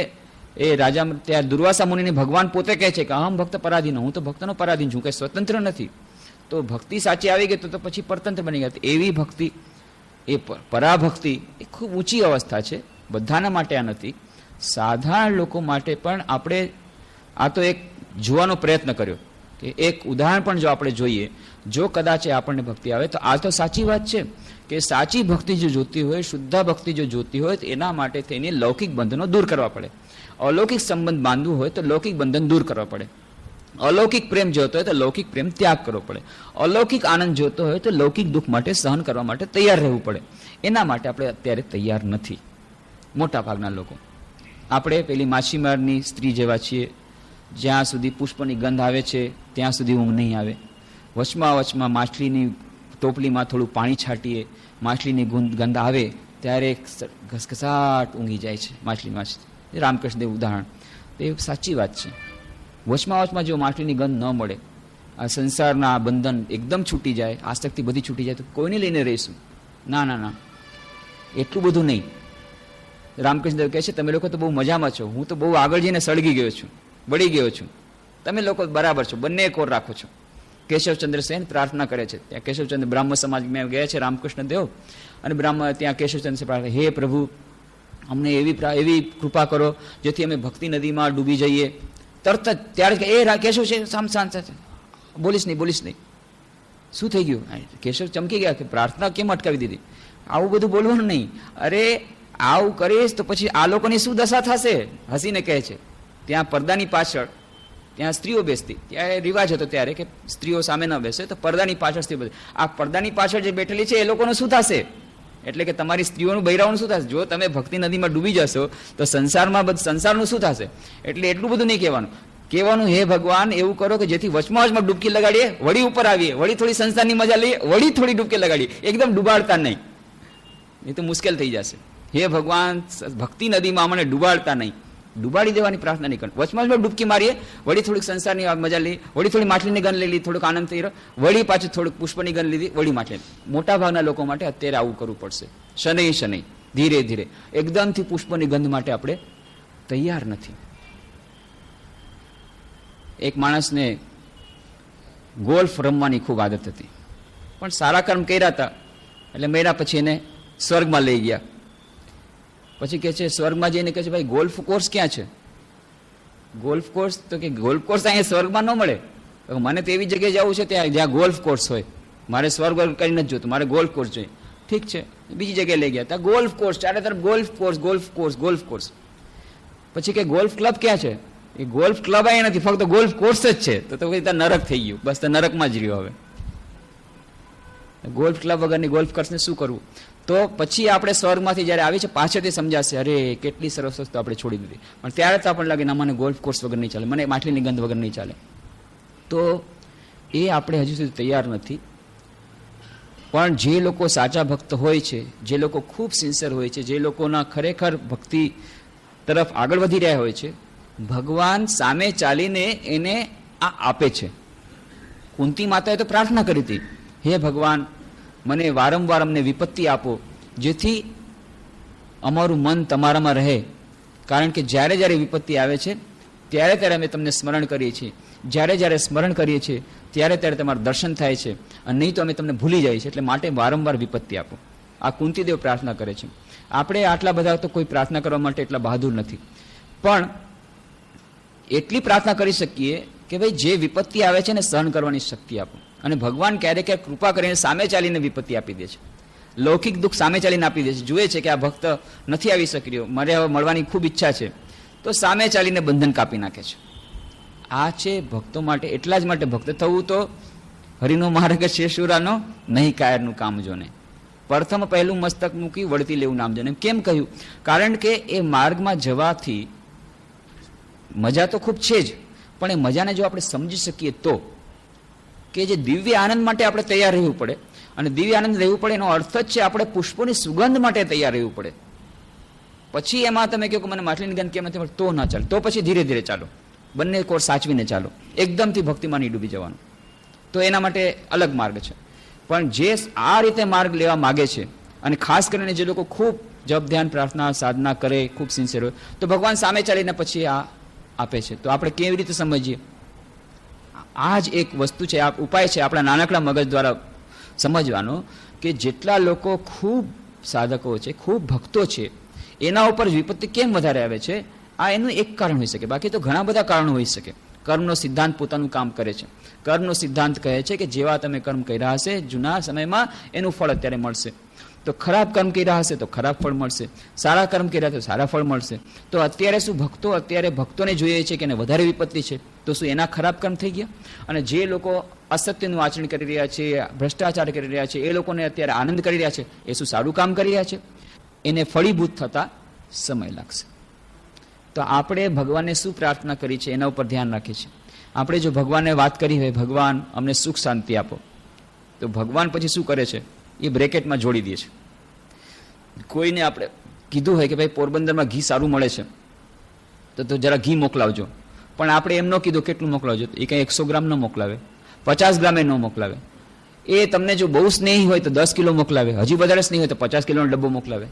ત્યાં દુર્વાસા મુનિને ભગવાન પોતે કહે છે કે અહમ ભક્ત પરાધીનો, હું તો ભક્તનો પરાધીન છું, કઈ સ્વતંત્ર નથી. તો તો ભક્તિ સાચી આવી ગઈ તો પછી પરતંત્ર બની ગયા. એવી ભક્તિ, એ પરાભક્તિ એ ખૂબ ઊંચી અવસ્થા છે. બધાના માટે આ નથી, સાધારણ લોકો માટે પણ આપણે આ તો એક જોવાનો પ્રયત્ન કર્યો કે એક ઉદાહરણ પણ જો આપણે જોઈએ, જો કદાચ આપણને ભક્તિ આવે તો આ તો સાચી વાત છે કે સાચી ભક્તિ જો જોતી હોય, શુદ્ધ ભક્તિ જો જોતી હોય તો એના માટે તેની લૌકિક બંધનો દૂર કરવા પડે. અલૌકિક સંબંધ બાંધવું હોય તો લૌકિક બંધન દૂર કરવા પડે. અલૌકિક પ્રેમ જોતો હોય તો લૌકિક પ્રેમ ત્યાગ કરવો પડે. અલૌકિક આનંદ જોતો હોય તો લૌકિક દુઃખ માટે સહન કરવા માટે તૈયાર રહેવું પડે. એના માટે આપણે અત્યારે તૈયાર નથી મોટા ભાગના લોકો. આપણે પેલી માછીમારની સ્ત્રી જેવા છીએ, જ્યાં સુધી પુષ્પની ગંધ આવે છે ત્યાં સુધી ઊંઘ નહીં આવે. વચમાં માછલીની ટોપલીમાં થોડું પાણી છાંટીએ, માછલીની ગંધ આવે ત્યારે ઘસઘસાટ ઊંઘી જાય છે માછલી. રામકૃષ્ણદેવ ઉદાહરણ, એ સાચી વાત છે. વચમાં જો માછલીની ગંધ ન મળે, આ સંસારના બંધન એકદમ છૂટી જાય, આસક્તિ બધી છૂટી જાય તો કોઈને લઈને રહીશું? ના ના ના, એટલું બધું નહીં. રામકૃષ્ણદેવ કહે છે તમે લોકો તો બહુ મજામાં છો, હું તો બહુ આગળ જઈને સળગી ગયો છું, બળી ગયો છું. તમે લોકો બરાબર છો, બંને કોર રાખો છો. કેશવચંદ્ર સેન પ્રાર્થના કરે છે. ત્યાં કેશવચંદ્ર બ્રાહ્મ સમાજમાં ગયા છે રામકૃષ્ણદેવ, અને ત્યાં કેશવચંદ્ર સે પ્રાર્થના, હે પ્રભુ અમને એવી કૃપા કરો જેથી અમે ભક્તિ નદીમાં ડૂબી જઈએ. તરત જ ત્યારે એ કેશવ છે શાંત બોલીશ નહીં. શું થઈ ગયું? કેશવ ચમકી ગયા કે પ્રાર્થના કેમ અટકાવી દીધી? આવું બધું બોલવાનું નહીં. અરે આવું કરીશ તો પછી આ લોકોની શું દશા થશે? હસીને કહે છે ત્યાં પડદાની પાછળ ત્યાં સ્ત્રીઓ બેસતી, ત્યારે રિવાજ હતો ત્યારે કે સ્ત્રીઓ સામે ન બેસે તો પડદાની પાછળ સ્ત્રી બેસે. આ પડદાની પાછળ જે બેઠેલી છે એ લોકોનું શું થશે? એટલે કે તમારી સ્ત્રીઓનું બૈરાઓનું શું થશે? જો તમે ભક્તિ નદીમાં ડૂબી જશો તો સંસારનું શું થશે? એટલે એટલું બધું નહીં કહેવાનું હે ભગવાન એવું કરો કે જેથી વચમાં ડૂબકી લગાડીએ, વળી ઉપર આવીએ, વળી થોડી સંસારની મજા લઈએ, વળી થોડી ડૂબકી લગાડીએ, એકદમ ડૂબાડતા નહીં, એ તો મુશ્કેલ થઈ જશે. હે ભગવાન ભક્તિ નદીમાં અમને ડૂબાડતા નહીં, ડૂબાડી દેવાની પ્રાર્થના નહીં કરવી. વચમાં ડૂબકી મારીએ, વળી થોડીક સંસારની મજા લઈ, વળી થોડી માછલીની ગંધ લઈ લીધી, થોડુંક આનંદ થઈ રહ્યો, વળી પાછું થોડુંક પુષ્પની ગંધ લીધી, વળી માછલી. મોટા ભાગના લોકો માટે અત્યારે આવું કરવું પડશે. શનૈ ધીરે ધીરે એકદમથી પુષ્પની ગંધ માટે આપણે તૈયાર નથી. એક માણસને ગોલ્ફ રમવાની ખૂબ આદત હતી, પણ સારા કર્મ કર્યા હતા એટલે મહિના પછી એને સ્વર્ગમાં લઈ ગયા. પછી કહે છે સ્વર્ગમાં જઈને કહે છે ભાઈ ગોલ્ફ કોર્સ ક્યાં છે? ગોલ્ફ કોર્સ તો કે ગોલ્ફ કોર્સ અહીંયા સ્વર્ગમાં ન મળે. મને તો એવી જગ્યાએ જવું છે જ્યાં ગોલ્ફ કોર્સ હોય, મારે સ્વર્ગ કરીને જ જોતું, મારે ગોલ્ફ કોર્સ જોઈએ. ઠીક છે, બીજી જગ્યાએ લઈ ગયા. ત્યાં ગોલ્ફ કોર્સ, ચારે તરફ ગોલ્ફ કોર્સ. પછી કે ગોલ્ફ ક્લબ ક્યાં છે? એ ગોલ્ફ ક્લબ અહીંયા નથી, ફક્ત ગોલ્ફ કોર્સ જ છે. તો ત્યાં નરક થઈ ગયું, બસ તો નરકમાં જ રહ્યો. હવે ગોલ્ફ ક્લબ વગરની ગોલ્ફ કોર્સને શું કરવું? તો પછી આપણે સ્વર્ગમાંથી જ્યારે આવી છે પાછળથી સમજાશે, અરે કેટલી સરસ વસ્તુ આપણે છોડી દીધી. પણ ત્યારે તો આપણને લાગે ના મને ગોલ્ફ કોર્સ વગર નહીં ચાલે, મને માછલીની ગંધ વગર નહીં ચાલે. તો એ આપણે હજુ સુધી તૈયાર નથી. પણ જે લોકો સાચા ભક્ત હોય છે, જે લોકો ખૂબ સિન્સિયર હોય છે, જે લોકોના ખરેખર ભક્તિ તરફ આગળ વધી રહ્યા હોય છે, ભગવાન સામે ચાલીને એને આ આપે છે. કુંતી માતાએ તો પ્રાર્થના કરી હતી, હે ભગવાન મને વારંવાર અમને વિપત્તિ આપો જેથી અમારું મન તમારામાં રહે. કારણ કે જ્યારે જ્યારે વિપત્તિ આવે છે ત્યારે ત્યારે અમે તમને સ્મરણ કરીએ છીએ, જ્યારે સ્મરણ કરીએ છીએ ત્યારે ત્યારે તમારું દર્શન થાય છે, અને નહીં તો અમે તમને ભૂલી જઈએ છીએ. એટલે માટે વારંવાર વિપત્તિ આપો. આ કુંતીદેવ પ્રાર્થના કરે છે. આપણે આટલા બધા તો કોઈ પ્રાર્થના કરવા માટે એટલા બહાદુર નથી, પણ એટલી પ્રાર્થના કરી શકીએ કે ભાઈ જે વિપત્તિ આવે છે ને સહન કરવાની શક્તિ આપો. અને ભગવાન ક્યારેક કૃપા કરીને સામે ચાલીને વિપત્તિ આપી દે છે, લૌકિક દુઃખ સામે ચાલીને આપી દે છે. જુએ છે કે આ ભક્ત નથી આવી શક્યો, મારે હવે મળવાની ખૂબ ઈચ્છા છે, તો સામે ચાલીને બંધન કાપી નાખે છે. આ છે ભક્તો માટે. એટલા જ માટે ભક્ત થવું તો હરિનો માર્ગ છે શુરાનો, નહીં કાયરનું કામ જોને. પ્રથમ પહેલું મસ્તક મૂકી વળતી લેવું નામ જોને. કેમ કહ્યું? કારણ કે એ માર્ગમાં જવાથી મજા તો ખૂબ છે જ, પણ એ મજાને જો આપણે સમજી શકીએ તો કે જે દિવ્ય આનંદ માટે આપણે તૈયાર રહેવું પડે. અને દિવ્ય આનંદ રહેવું પડે એનો અર્થ જ છે આપણે પુષ્પોની સુગંધ માટે તૈયાર રહેવું પડે. પછી એમાં તમે કહો કે મને માછલીની ગંધ કેમ નથી મળતી, તો ના ચાલે. તો પછી ધીરે ધીરે ચાલો, બંને કોર સાચવીને ચાલો. એકદમથી ભક્તિમાં નહીં ડૂબી જવાનું. તો એના માટે અલગ માર્ગ છે. પણ જે આ રીતે માર્ગ લેવા માગે છે, અને ખાસ કરીને જે લોકો ખૂબ જપ ધ્યાન પ્રાર્થના સાધના કરે, ખૂબ સિન્સિયર હોય, તો ભગવાન સામે ચાલીને પછી આ આપે છે. તો આપણે કેવી રીતે સમજીએ? આ જ એક વસ્તુ છે, આ ઉપાય છે આપણા નાનકડા મગજ દ્વારા સમજવાનો કે જેટલા લોકો ખૂબ સાધકો છે, ખૂબ ભક્તો છે, એના ઉપર વિપત્તિ કેમ વધારે આવે છે. આ એનું એક કારણ હોઈ શકે, બાકી તો ઘણા બધા કારણો હોઈ શકે. કર્મનો સિદ્ધાંત પોતાનું કામ કરે છે. કર્મનો સિદ્ધાંત કહે છે કે જેવા તમે કર્મ કર્યા હશે જૂના સમયમાં એનું ફળ અત્યારે મળશે. તો ખરાબ કર્મ કર્યા હશે તો ખરાબ ફળ મળશે, સારા કર્મ કર્યા તો સારા ફળ મળશે. તો અત્યારે શું અત્યારે ભક્તોને જોઈએ છે કે એને વધારે વિપત્તિ છે, તો શું એના ખરાબ કર્મ થઈ ગયા? અને જે લોકો અસત્યનું આચરણ કરી રહ્યા છે, ભ્રષ્ટાચાર કરી રહ્યા છે, એ લોકોને અત્યારે આનંદ કરી રહ્યા છે, એ શું સારું કામ કરી રહ્યા છે? એને ફળીભૂત થતા સમય લાગશે. તો આપણે ભગવાનને શું પ્રાર્થના કરી છે એના ઉપર ધ્યાન રાખીએ છીએ. આપણે જો ભગવાનને વાત કરી હોય, ભગવાન અમને સુખ શાંતિ આપો, તો ભગવાન પછી શું કરે છે એ બ્રેકેટમાં જોડી દે છે. કોઈને આપણે કીધું હોય કે ભાઈ પોરબંદરમાં ઘી સારું મળે છે તો જરા ઘી મોકલાવજો, પણ આપણે એમ ન કીધું કેટલું મોકલાવજો, એ કંઈ 100 ગ્રામ ન મોકલાવે, 50 ગ્રામે ન મોકલાવે. એ તમને જો બહુ સ્નેહી હોય તો 10 કિલો મોકલાવે, હજી વધારે સ્નેહી હોય તો 50 કિલોનો ડબ્બો મોકલાવે.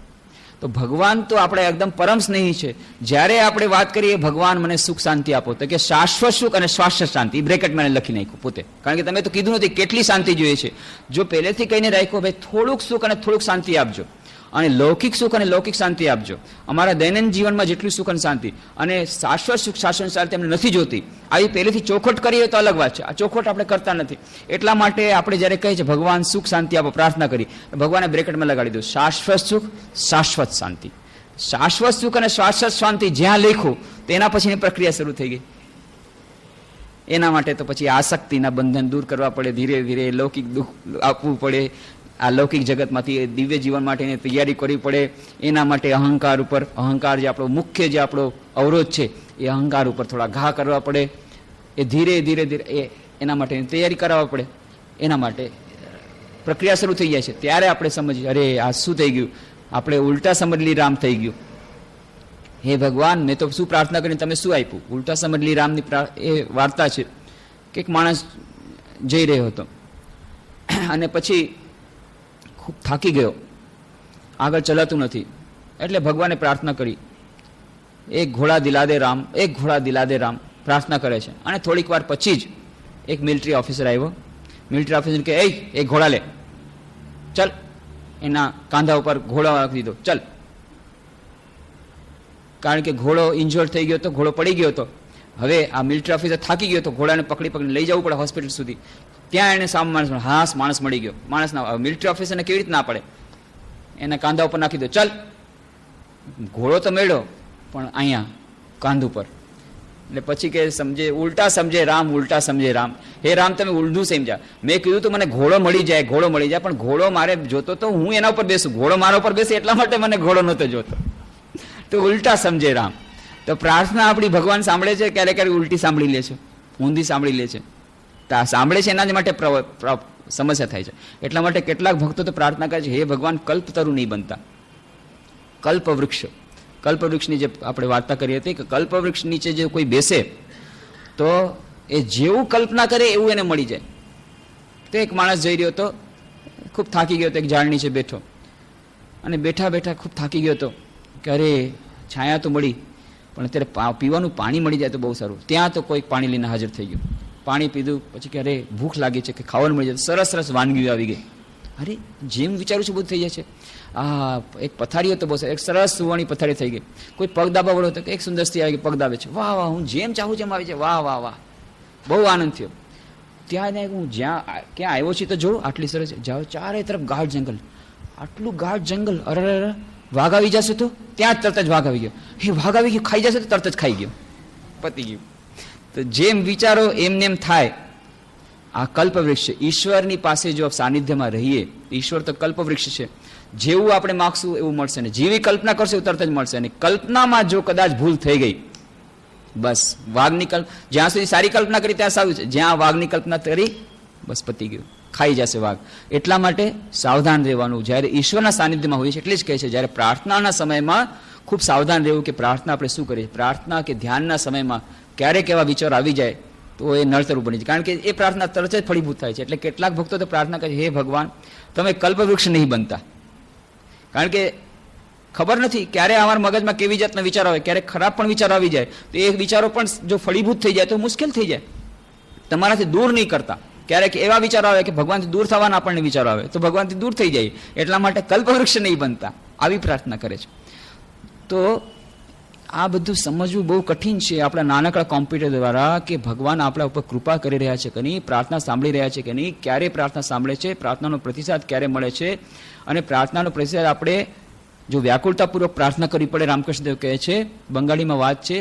તો ભગવાન તો આપણે એકદમ પરમ સ્નેહી છે. જ્યારે આપણે વાત કરીએ ભગવાન મને સુખ શાંતિ આપો, તો કે શાશ્વત સુખ અને શાશ્વત શાંતિ, બ્રેકેટમાં લખી નાખ્યું પોતે, કારણ કે તમે તો કીધું નથી કેટલી શાંતિ જોઈએ છે. જો પહેલેથી કહીને રાખ્યો ભાઈ થોડુંક સુખ અને થોડુંક શાંતિ આપજો, અને લૌકિક સુખ અને લૌકિક શાંતિ આપજો, અમારા દૈનંદિન જીવનમાં જેટલું સુખ અને શાંતિ, અને શાશ્વત સુખ શાશ્વત શાંતિ અમને નથી જોતી. આવી પહેલેથી ચોખવટ કરીએ તો અલગ વાત છે. આ ચોખવટ આપણે કરતા નથી. એટલા માટે આપણે જ્યારે કહીએ છીએ ભગવાન સુખ શાંતિ આપો પ્રાર્થના કરી, ભગવાને બ્રેકેટમાં લગાડી દો શાશ્વત સુખ શાશ્વત શાંતિ. શાશ્વત સુખ અને શાશ્વત શાંતિ જ્યાં લખ્યું તેના પછીની પ્રક્રિયા શરૂ થઈ ગઈ. એના માટે તો પછી આસક્તિના બંધન દૂર કરવા પડે, ધીરે ધીરે લૌકિક દુઃખ આપવું પડે, આ લૌકિક જગતમાંથી દિવ્ય જીવન માટેની તૈયારી કરવી પડે. એના માટે અહંકાર ઉપર, અહંકાર જે આપણો મુખ્ય જે આપણો અવરોધ છે એ અહંકાર ઉપર થોડા ઘા કરવા પડે. એ ધીરે ધીરે ધીરે એના માટેની તૈયારી કરાવવા પડે. એના માટે પ્રક્રિયા શરૂ થઈ જાય છે. ત્યારે આપણે સમજીએ અરે આ શું થઈ ગયું, આપણે ઉલટા સમજલી રામ થઈ ગયું. હે ભગવાન મેં તો શું પ્રાર્થના કરીને તમે શું આપ્યું? ઉલટા સમજલી રામની એ વાર્તા છે કે એક માણસ જઈ રહ્યો હતો અને પછી ખૂબ થાકી ગયો, આગળ ચલાતું નથી, એટલે ભગવાને પ્રાર્થના કરી એક ઘોડા દિલા દે રામ, એક ઘોડા દિલા દે રામ પ્રાર્થના કરે છે. અને થોડીક વાર પછી જ એક મિલિટરી ઓફિસર આવ્યો. મિલિટરી ઓફિસર કે એક ઘોડા લે, ચલ. એના કાંધા ઉપર ઘોડો રાખી દીધો, ચલ. કારણ કે ઘોડો ઇન્જોર્ડ થઈ ગયો હતો, ઘોડો પડી ગયો હતો. હવે આ મિલિટરી ઓફિસર થાકી ગયો હતો, ઘોડાને પકડી લઈ જવું પડે હોસ્પિટલ સુધી. ત્યાં એને સામે માણસ મળી ગયો. માણસના મિલિટરી ઓફિસરને કેવી રીતે ના પડે? એના કાંધા ઉપર નાખી દો, ચલ. ઘોડો તો મેળ્યો પણ અહીંયા કાંધ ઉપર. એટલે પછી કે સમજે ઉલટા સમજે રામ, ઉલટા સમજે રામ. હે રામ તમે ઉલટું સમજ્યા. મેં કીધું તો મને ઘોડો મળી જાય, ઘોડો મળી જાય, પણ ઘોડો મારે જોતો તો હું એના ઉપર બેસું, ઘોડો મારા ઉપર બેસે એટલા માટે મને ઘોડો નહોતો જોતો. તો ઉલટા સમજે રામ. તો પ્રાર્થના આપણી ભગવાન સાંભળે છે, ક્યારેક ક્યારેક ઉલટી સાંભળી લે છે, ઊંધી સાંભળી લે છે. સાંભળે છે એના જ માટે સમસ્યા થાય છે. એટલા માટે કેટલાક ભક્તો તો પ્રાર્થના કરે છે હે ભગવાન કલ્પતરુ નહીં બનતા, કલ્પવૃક્ષ. કલ્પવૃક્ષની જે આપણે વાર્તા કરી હતી કે કલ્પવૃક્ષ નીચે જે કોઈ બેસે તો એ જેવું કલ્પના કરે એવું એને મળી જાય. તો એક માણસ જઈ રહ્યો હતો, ખૂબ થાકી ગયો હતો, એક ઝાડ નીચે બેઠો, અને બેઠા બેઠા ખૂબ થાકી ગયો હતો કે અરે છાયા તો મળી, પણ અત્યારે પીવાનું પાણી મળી જાય તો બહુ સારું. ત્યાં તો કોઈ પાણી લઈને હાજર થઈ ગયું. પાણી પીધું પછી કે અરે ભૂખ લાગી છે, કે ખાવાનું મળી જાય. સરસ સરસ વાનગીઓ આવી ગઈ. અરે જેમ વિચારું છું બધું થઈ જાય છે. એક પથારી હતો, બહુ એક સરસ સુવાણી પથારી થઈ ગઈ. કોઈ પગ દાબા વાળો હતો, એક સુંદર સ્ત્રી આવી ગઈ, પગ દાબે છે. વાહ વાહ, હું જેમ ચાહું જેમ આવી છે. વાહ વાહ વાહ, બહુ આનંદ થયો. ત્યાં હું જ્યાં ક્યાં આવ્યો છું તો જોઉં આટલી સરસ જાઓ, ચારે તરફ ગાઢ જંગલ, આટલું ગાઢ જંગલ. અરે વાઘ આવી જશે તો ત્યાં જ તરત જ વાઘ આવી ગયો. હે વાઘ આવી ગયો, ખાઈ જશે તો તરત જ ખાઈ ગયો, પતી ગયું. તો જેમ વિચારો એમને એમ થાય. આ કલ્પવૃક્ષ છે. ઈશ્વરની પાસે જો સાનિધ્યમાં રહીએ, ઈશ્વર તો કલ્પવૃક્ષ છે. જેવું આપણે માગશું એવું મળશે ને, જેવી કલ્પના કરશે એવું તરત જ મળશે. અને કલ્પનામાં જો કદાચ ભૂલ થઈ ગઈ, બસ વાઘની જ્યાં સુધી સારી કલ્પના કરી ત્યાં સારું છે, જ્યાં વાઘની કલ્પના કરી બસ પતી ગયું, ખાઈ જશે વાઘ. એટલા માટે સાવધાન રહેવાનું. જ્યારે ઈશ્વરના સાનિધ્યમાં હોય છે એટલે જ કહે છે જ્યારે પ્રાર્થનાના સમયમાં ખૂબ સાવધાન રહેવું કે પ્રાર્થના આપણે શું કરીએ. પ્રાર્થના કે ધ્યાનના સમયમાં ક્યારેક એવા વિચાર આવી જાય તો એ નડતરું બની જાય, કારણ કે એ પ્રાર્થના તરત જ ફળીભૂત થાય છે. એટલે કેટલાક ભક્તો તો પ્રાર્થના કરે હે ભગવાન તમે કલ્પવૃક્ષ નહીં બનતા, કારણ કે ખબર નથી ક્યારે અમારા મગજમાં કેવી જાતના વિચારો આવે, ક્યારેક ખરાબ પણ વિચારો આવી જાય. તો એ વિચારો પણ જો ફળીભૂત થઈ જાય તો મુશ્કેલ થઈ જાય. તમારાથી દૂર નહીં કરતા. ક્યારેક એવા વિચારો આવે કે ભગવાનથી દૂર થવાના આપણને વિચારો આવે તો ભગવાનથી દૂર થઈ જાય, એટલા માટે કલ્પવૃક્ષ નહીં બનતા, આવી પ્રાર્થના કરે છે. તો આ બધું સમજવું બહુ કઠિન છે આપણા નાનકડા કોમ્પ્યુટર દ્વારા, કે ભગવાન આપણા ઉપર કૃપા કરી રહ્યા છે કે નહીં, પ્રાર્થના સાંભળી રહ્યા છે કે નહીં, ક્યારે પ્રાર્થના સાંભળે છે, પ્રાર્થનાનો પ્રતિસાદ ક્યારે મળે છે. અને પ્રાર્થનાનો પ્રતિસાદ આપણે જો વ્યાકુળતાપૂર્વક પ્રાર્થના કરવી પડે, રામકૃષ્ણદેવ કહે છે, બંગાળીમાં વાત છે,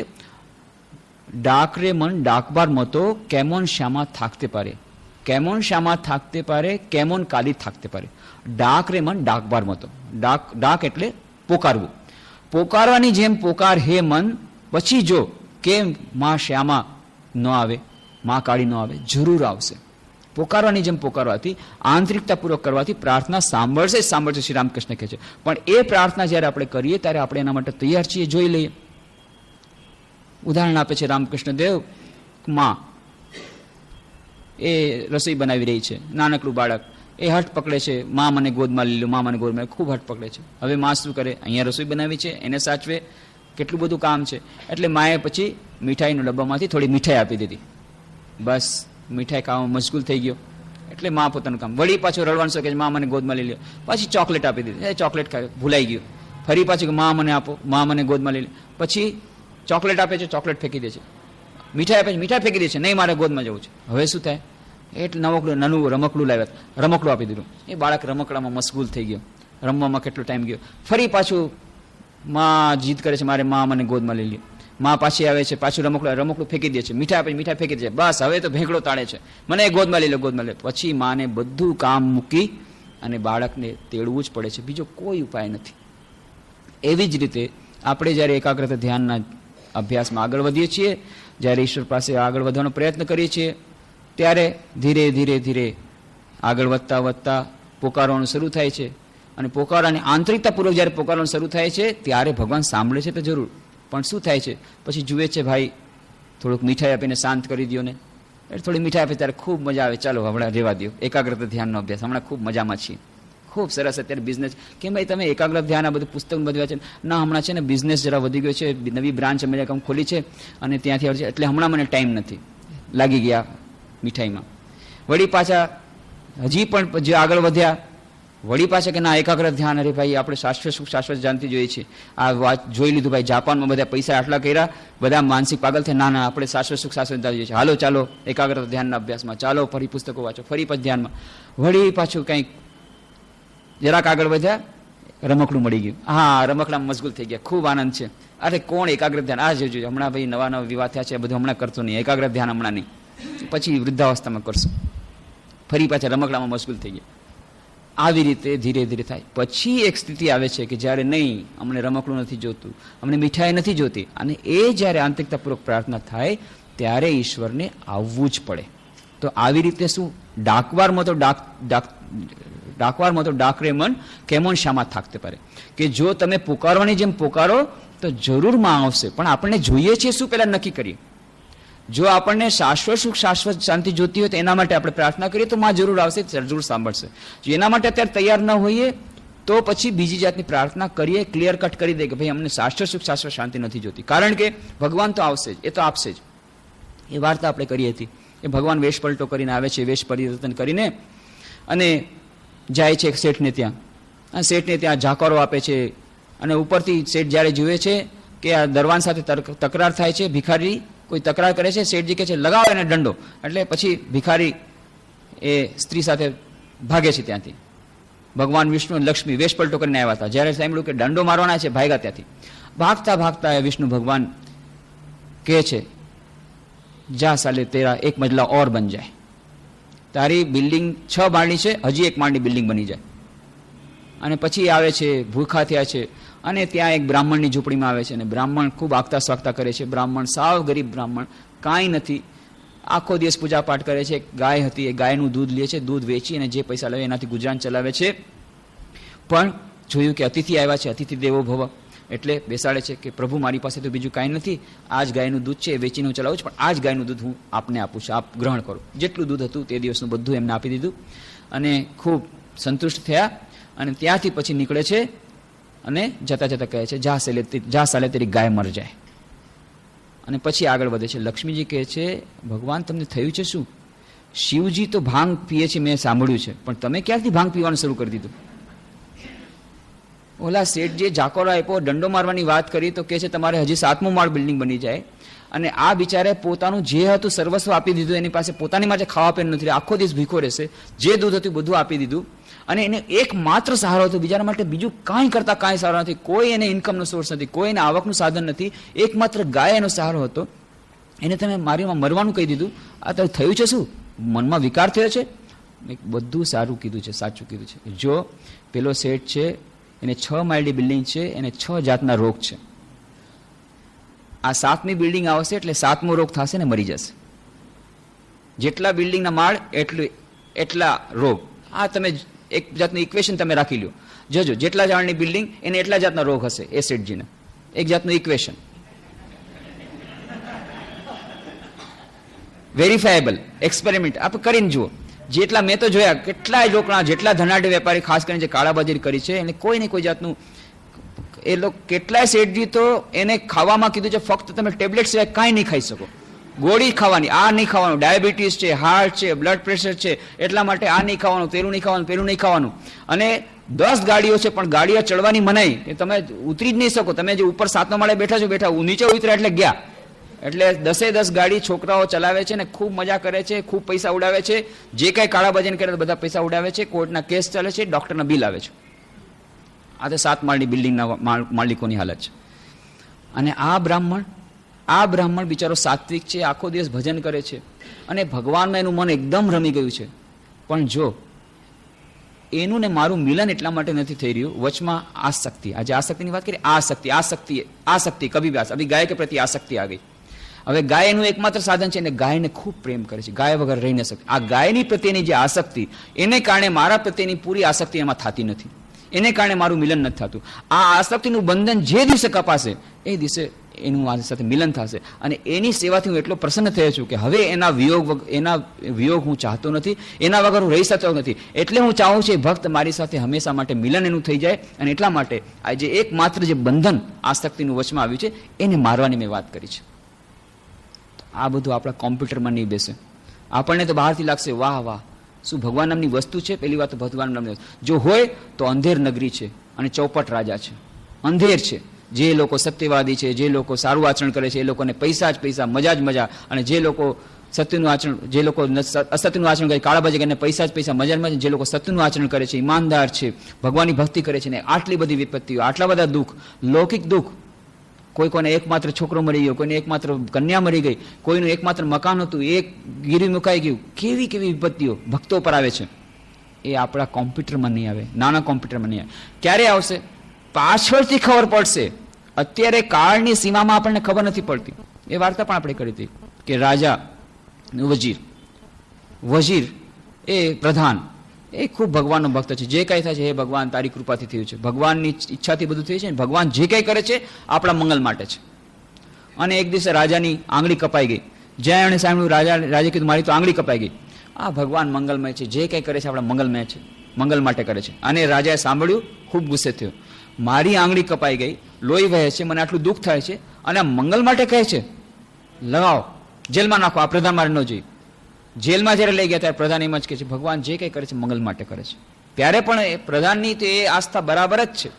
ডাক রে মন ডাকবার মতো কেমন শ্যামা থাকতে পারে, কেমন শ্যামা থাকতে পারে, কেমন কালী থাকতে পারে. ডাક રે મન ডাকবার મતો. ডাક એટલે પોકારવું. પોકારવાની જેમ પોકાર હે મન, પછી જો કેમ માં શ્યામા ન આવે, માં કાળી ન આવે, જરૂર આવશે. પોકારવાની જેમ પોકારવાથી, આંતરિકતાપૂર્વક કરવાથી પ્રાર્થના સાંભળશે જ સાંભળશે, શ્રી રામકૃષ્ણ કહે છે. પણ એ પ્રાર્થના જ્યારે આપણે કરીએ ત્યારે આપણે એના માટે તૈયાર છીએ, જોઈ લઈએ. ઉદાહરણ આપે છે રામકૃષ્ણ દેવ, માં એ રસોઈ બનાવી રહી છે, નાનકડું બાળક એ હઠ પકડે છે, માં મને ગોદમાં લઈ લો, માં મને ગોદમાં, ખૂબ હઠ પકડે છે. હવે માં શું કરે, અહીંયા રસોઈ બનાવી છે, એને સાચવે, કેટલું બધું કામ છે. એટલે માએ પછી મીઠાઈના ડબ્બામાંથી થોડી મીઠાઈ આપી દીધી. બસ મીઠાઈ ખાવામાં મશગુલ થઈ ગયો, એટલે માં પોતાનું કામ. વળી પાછો રડવાનું શકે, માં મને ગોદમાં લઈ લો, પછી ચોકલેટ આપી દીધી, એ ચોકલેટ ખાય, ભૂલાઈ ગયું. ફરી પાછું કે માં મને આપો, માં મને ગોદમાં લઈ લે, પછી ચોકલેટ આપે છે, ચોકલેટ ફેંકી દે છે. મીઠાઈ આપે છે, મીઠાઈ ફેંકી દે છે, નહીં મારે ગોદમાં જવું છે. હવે શું થાય, એટલે નાનું રમકડું લાવ્યા, રમકડું આપી દીધું. એ બાળક રમકડામાં મશગુલ થઈ ગયો, રમવામાં કેટલો ટાઈમ ગયો. ફરી પાછું માં જીદ કરે છે, મારે માં મને ગોદમાં લઈ લે. માં પાછી આવે છે, પાછું રમકડું ફેંકી દે છે, મીઠાઈ આપે, મીઠાઈ ફેંકી દે છે. બસ હવે તો ભેંકડો તાળે છે, મને ગોદમાં લઈ લો, ગોદમાં લે. પછી માને બધું કામ મૂકી અને બાળકને તેડવું જ પડે છે, બીજો કોઈ ઉપાય નથી. એવી જ રીતે આપણે જ્યારે એકાગ્રતા ધ્યાનના અભ્યાસમાં આગળ વધીએ છીએ, જ્યારે ઈશ્વર પાસે આગળ વધવાનો પ્રયત્ન કરીએ છીએ, ત્યારે ધીરે ધીરે ધીરે આગળ વધતા વધતા પોકારવાનું શરૂ થાય છે. અને પોકારવાની આંતરિકતાપૂર્વક જ્યારે પોકારવાનું શરૂ થાય છે ત્યારે ભગવાન સાંભળે છે તો જરૂર, પણ શું થાય છે પછી જુએ છે, ભાઈ થોડુંક મીઠાઈ આપીને શાંત કરી દો ને. એટલે થોડી મીઠાઈ આપે ત્યારે ખૂબ મજા આવે, ચાલો હમણાં રહેવા દો, એકાગ્રતા ધ્યાનનો અભ્યાસ, હમણાં ખૂબ મજામાં છીએ, ખૂબ સરસ. અત્યારે બિઝનેસ, કેમ ભાઈ તમે એકાગ્રતા ધ્યાન આ બધું પુસ્તક બધું છે ના, હમણાં છે ને બિઝનેસ જરા વધી ગયો છે, નવી બ્રાન્ચ અમે ખોલી છે અને ત્યાંથી આવે છે, એટલે હમણાં મને ટાઈમ નથી, લાગી ગયા મીઠાઈમાં. વળી પાછા હજી પણ જે આગળ વધ્યા, વળી પાછા કે ના એકાગ્ર ધ્યાન, અરે ભાઈ આપણે શાશ્વત સુખ શાશ્વત જાણતી જોઈએ છીએ, આ વાત જોઈ લીધું ભાઈ, જાપાનમાં બધા પૈસા આટલા કર્યા, બધા માનસિક પાગલ થાય, ના ના આપણે શાશ્વત સુખ શાશ્વત જાણતી જોઈએ છીએ, હાલો ચાલો એકાગ્રતા ધ્યાનના અભ્યાસમાં, ચાલો ફરી પુસ્તકો વાંચો, ફરી પછી ધ્યાનમાં. વળી પાછું કંઈક જરાક આગળ વધ્યા, રમકડું મળી ગયું, હા રમકડામાં મશગુલ થઈ ગયા, ખૂબ આનંદ છે. અરે કોણ એકાગ્ર ધ્યાન, આ જોજો હમણાં ભાઈ નવા નવા વિવાહ થયા છે, બધું હમણાં કરતો નહીં, એકાગ્ર ધ્યાન હમણાં નહીં, પછી વૃદ્ધાવસ્થામાં કરશો. ફરી પાછા રમકડામાં મશગુલ થઈ ગયા. આવી રીતે ધીરે ધીરે થાય. પછી એક સ્થિતિ આવે છે કે જ્યારે નહીં, અમને રમકડું નથી જોતું, અમને મીઠાઈ નથી જોતી, અને એ જ્યારે આંતરિકતાપૂર્વક પ્રાર્થના થાય ત્યારે ઈશ્વરને આવવું જ પડે. તો આવી રીતે શું, ડાકવારમાં તો ડાકવારમાં તો ડાક રે મન કેમન શામાં થાકતે પારે, કે જો તમે પુકારવાની જેમ પુકારો તો જરૂર માં આવશે. પણ આપણને જોઈએ છે શું, પહેલા નક્કી કરીએ. જો આપણને શાશ્વત સુખ શાશ્વત શાંતિ જોતી હોય તો એના માટે આપણે પ્રાર્થના કરીએ તો માં જરૂર આવશે, જરૂર સાંભળશે. જો એના માટે અત્યારે તૈયાર ન હોઈએ તો પછી બીજી જાતની પ્રાર્થના કરીએ, ક્લિયર કટ કરી દે કે ભાઈ અમને શાશ્વત સુખ શાશ્વત શાંતિ નથી જોતી, કારણ કે ભગવાન તો આવશે જ, એ તો આપશે જ. એ વાર્તા આપણે કરી હતી એ ભગવાન વેશ પલટો કરીને આવે છે, વેશ પરિવર્તન કરીને અને જાય છે શેઠને ત્યાં, અને શેઠને ત્યાં જાકારો આપે છે. અને ઉપરથી શેઠ જ્યારે જુએ છે કે આ દરવાન સાથે તકરાર થાય છે, ભિખારી કોઈ તકરાર કરે છે, શેઠજી કહે છે લગાવો એને દંડો. એટલે પછી ભિખારી એ સ્ત્રી સાથે ભાગે છે ત્યાંથી. ભગવાન વિષ્ણુ અને લક્ષ્મી વેશ પલટો કરીને આવ્યા હતા, જ્યારે સાંભળ્યું કે દંડો મારવાના છે ભાગ્યા ત્યાંથી. ભાગતા ભાગતા વિષ્ણુ ભગવાન કહે છે જા સાલે તેરા એક મજલા ઓર બન જાય, તારી બિલ્ડિંગ 6 માળની છે, હજી 1 માળની બિલ્ડિંગ બની જાય. અને પછી આવે છે, ભૂખા થયા છે અને ત્યાં એક બ્રાહ્મણની ઝૂંપડીમાં આવે છે, અને બ્રાહ્મણ ખૂબ આગતા સ્વાગતા કરે છે. બ્રાહ્મણ સાવ ગરીબ બ્રાહ્મણ, કાંઈ નથી, આખો દિવસ પૂજા પાઠ કરે છે. ગાય હતી, એ ગાયનું દૂધ લે છે, દૂધ વેચી અને જે પૈસા લાવે એનાથી ગુજરાન ચલાવે છે. પણ જોયું કે અતિથિ આવ્યા છે, અતિથિ દેવો ભવ, એટલે બેસાડે છે કે પ્રભુ મારી પાસે તો બીજું કાંઈ નથી, આ જ ગાયનું દૂધ છે, એ વેચીને હું ચલાવું છું, પણ આ જ ગાયનું દૂધ હું આપને આપું છું, આપ ગ્રહણ કરો. જેટલું દૂધ હતું તે દિવસનું બધું એમને આપી દીધું અને ખૂબ સંતુષ્ટ થયા. અને ત્યાંથી પછી નીકળે છે અને જતા જતા કહે છે જા સાલે તેરી ગાય મર જાય. અને પછી આગળ વધે છે. લક્ષ્મીજી કહે છે ભગવાન તમને થયું છે શું, શિવજી તો ભાંગ પીએ છે મેં સાંભળ્યું છે, પણ તમે ક્યારથી ભાંગ પીવાનું શરૂ કરી દીધું? ઓલા શેઠ જે જાકોરો આપ્યો, દંડો મારવાની વાત કરી તો કે છે તમારે હજી 7મો માળ બિલ્ડિંગ બની જાય. અને આ બિચારે પોતાનું જે હતું સર્વસ્વ આપી દીધું. એની પાસે પોતાની માટે ખાવા પીવાનું નથી, આખો દિવસ ભીખો રહેશે. જે દૂધ હતું બધું આપી દીધું. અને એને એક માત્ર સહારો હતો, બીજાના માટે બીજું કાંઈ કરતા કાંઈ સહારો નથી. કોઈ એને ઇન્કમનો સોર્સ નથી, કોઈ એને આવકનું સાધન નથી. એકમાત્ર ગાય એનો સહારો હતો. એને તમે મારીમાં મરવાનું કહી દીધું. આ તો થયું છે શું? મનમાં વિકાર થયો છે? બધું સારું કીધું છે, સાચું કીધું છે. જો પેલો શેઠ છે એને 6 માળની બિલ્ડિંગ છે, એને 6 જાતના રોગ છે. આ 7મી બિલ્ડિંગ આવશે એટલે 7મો રોગ થશે ને મરી જશે. જેટલા બિલ્ડિંગના માળ એટલા રોગ. આ તમે એક જાતનું ઇક્વેશન તમે રાખી લો. જોજો જેટલા જાળની બિલ્ડિંગ એને એટલા જાતના રોગ હશે એ શેઠજીને. એક જાતનું ઇક્વેશન, વેરીફાયેબલ એક્સપેરિમેન્ટ આપ કરીને જુઓ. જેટલા મેં તો જોયા કેટલાય રોકડા, જેટલા ધનાઢ્ય વેપારી ખાસ કરીને જે કાળાબજારી કરી છે એને કોઈ ને કોઈ જાતનું એ લોકો કેટલાય શેઠજી તો એને ખાવામાં કીધું છે ફક્ત તમે ટેબ્લેટ સિવાય કાંઈ નહીં ખાઈ શકો. ગોળી ખાવાની, આ નહીં ખાવાનું, ડાયાબિટીસ છે, હાર્ટ છે, બ્લડ પ્રેશર છે, એટલા માટે આ નહીં ખાવાનું, પેલું નહીં ખાવાનું, પેલું નહીં ખાવાનું. અને 10 ગાડીઓ છે પણ ગાડીઓ ચડવાની મનાઈ, એ તમે ઉતરી જ નહીં શકો. તમે જે ઉપર 7મા માળે બેઠા છો, નીચે ઉતર્યા એટલે ગયા. એટલે 10 ગાડી છોકરાઓ ચલાવે છે ને ખૂબ મજા કરે છે, ખૂબ પૈસા ઉડાવે છે. જે કાંઈ કાળાબજારી કરે બધા પૈસા ઉડાવે છે, કોર્ટના કેસ ચાલે છે, ડોક્ટરના બિલ આવે છે. આ તો 7 માળની બિલ્ડિંગના માલિકોની હાલત છે. અને આ બ્રાહ્મણ બિચારો સાત્વિક છે, આખો દિવસ ભજન કરે છે અને ભગવાનમાં એનું મન એકદમ રમી ગયું છે. પણ જો એનું ને મારું મિલન એટલા માટે નથી થઈ રહ્યું, વચમાં આસક્તિ. આજે આસક્તિની વાત કરીએ, આસક્તિ કભી વ્યાસ અભી ગાય કે પ્રતિ આસક્તિ આ ગઈ. હવે ગાય એનું એકમાત્ર સાધન છે અને ગાયને ખૂબ પ્રેમ કરે છે, ગાય વગર રહી ન શકે. આ ગાયની પ્રત્યેની જે આસક્તિ, એને કારણે મારા પ્રત્યેની પૂરી આસક્તિ એમાં થતી નથી. એને કારણે મારું મિલન નથી થતું. આ આસક્તિનું બંધન જે દિવસે કપાશે એ દિવસે એનું મારી સાથે મિલન થશે. અને એની સેવાથી હું એટલો પ્રસન્ન થયો છું કે હવે એના વિયોગ હું ચાહતો નથી, એના વગર હું રહી શકતો નથી. એટલે હું ચાહું છું ભક્ત મારી સાથે હંમેશા માટે મિલન એનું થઈ જાય. અને એટલા માટે આ જે એકમાત્ર જે બંધન આસક્તિનું વચમાં આવ્યું છે એને મારવાની મેં વાત કરી છે. આ બધું આપણા કોમ્પ્યુટરમાં નહીં બેસે. આપણને તો બહારથી લાગશે વાહ વાહ શું ભગવાન નામની વસ્તુ છે. પહેલી વાત તો ભગવાન નામની જો હોય તો અંધેર નગરી છે અને ચોપટ રાજા છે. અંધેર છે જે લોકો સત્યવાદી છે, જે લોકો સારું આચરણ કરે છે, એ લોકોને પૈસા જ પૈસા, મજા જ મજા. અને જે લોકો સત્યનું આચરણ, જે લોકો અસત્યનું આચરણ કરે, કાળાબાજી કરીને પૈસા જ પૈસા, મજા જ મજા. જે લોકો સત્યનું આચરણ કરે છે, ઈમાનદાર છે, ભગવાનની ભક્તિ કરે છે, ને આટલી બધી વિપત્તિઓ, આટલા બધા દુઃખ, લૌકિક દુઃખ. કોઈને એકમાત્ર છોકરો મરી ગયો, કોઈને એકમાત્ર કન્યા મરી ગઈ, કોઈનું એકમાત્ર મકાન હતું એક ગીરી મુકાઈ ગયું. કેવી કેવી વિપત્તિઓ ભક્તો પર આવે છે. એ આપણા કોમ્પ્યુટરમાં નહીં આવે, નાના કોમ્પ્યુટરમાં નહીં આવે. ક્યારે આવશે? પાછળથી ખબર પડશે. અત્યારે કાળની સીમામાં આપણને ખબર નથી પડતી. એ વાર્તા પણ આપણે કરી હતી કે રાજા વજીર એ પ્રધાન એ ખૂબ ભગવાનનો ભક્ત છે. જે કાંઈ થાય છે હે ભગવાન તારી કૃપાથી થયું છે, ભગવાનની ઈચ્છાથી બધું થયું છે. ભગવાન જે કંઈ કરે છે આપણા મંગલ માટે છે. અને એક દિવસે રાજાની આંગળી કપાઈ ગઈ. જ્યાં એણે સાંભળ્યું રાજે કીધું મારી તો આંગળી કપાઈ ગઈ. આ ભગવાન મંગલમય છે, જે કંઈ કરે છે આપણા મંગલમય છે, મંગલ માટે કરે છે. અને રાજાએ સાંભળ્યું, ખૂબ ગુસ્સે થયો. મારી આંગળી કપાઈ ગઈ, લોહી વહે છે, મને આટલું દુઃખ થાય છે અને આ મંગલ માટે કહે છે, લગાવો જેલમાં નાખો, આ પ્રધાન મારે ન જોઈએ. જેલમાં જ્યારે લઈ ગયા ત્યારે પ્રધાન એમ જ કહે છે ભગવાન જે કંઈ કરે છે મંગલ માટે કરે છે. ત્યારે પણ એ પ્રધાનની તો એ આસ્થા બરાબર જ છે.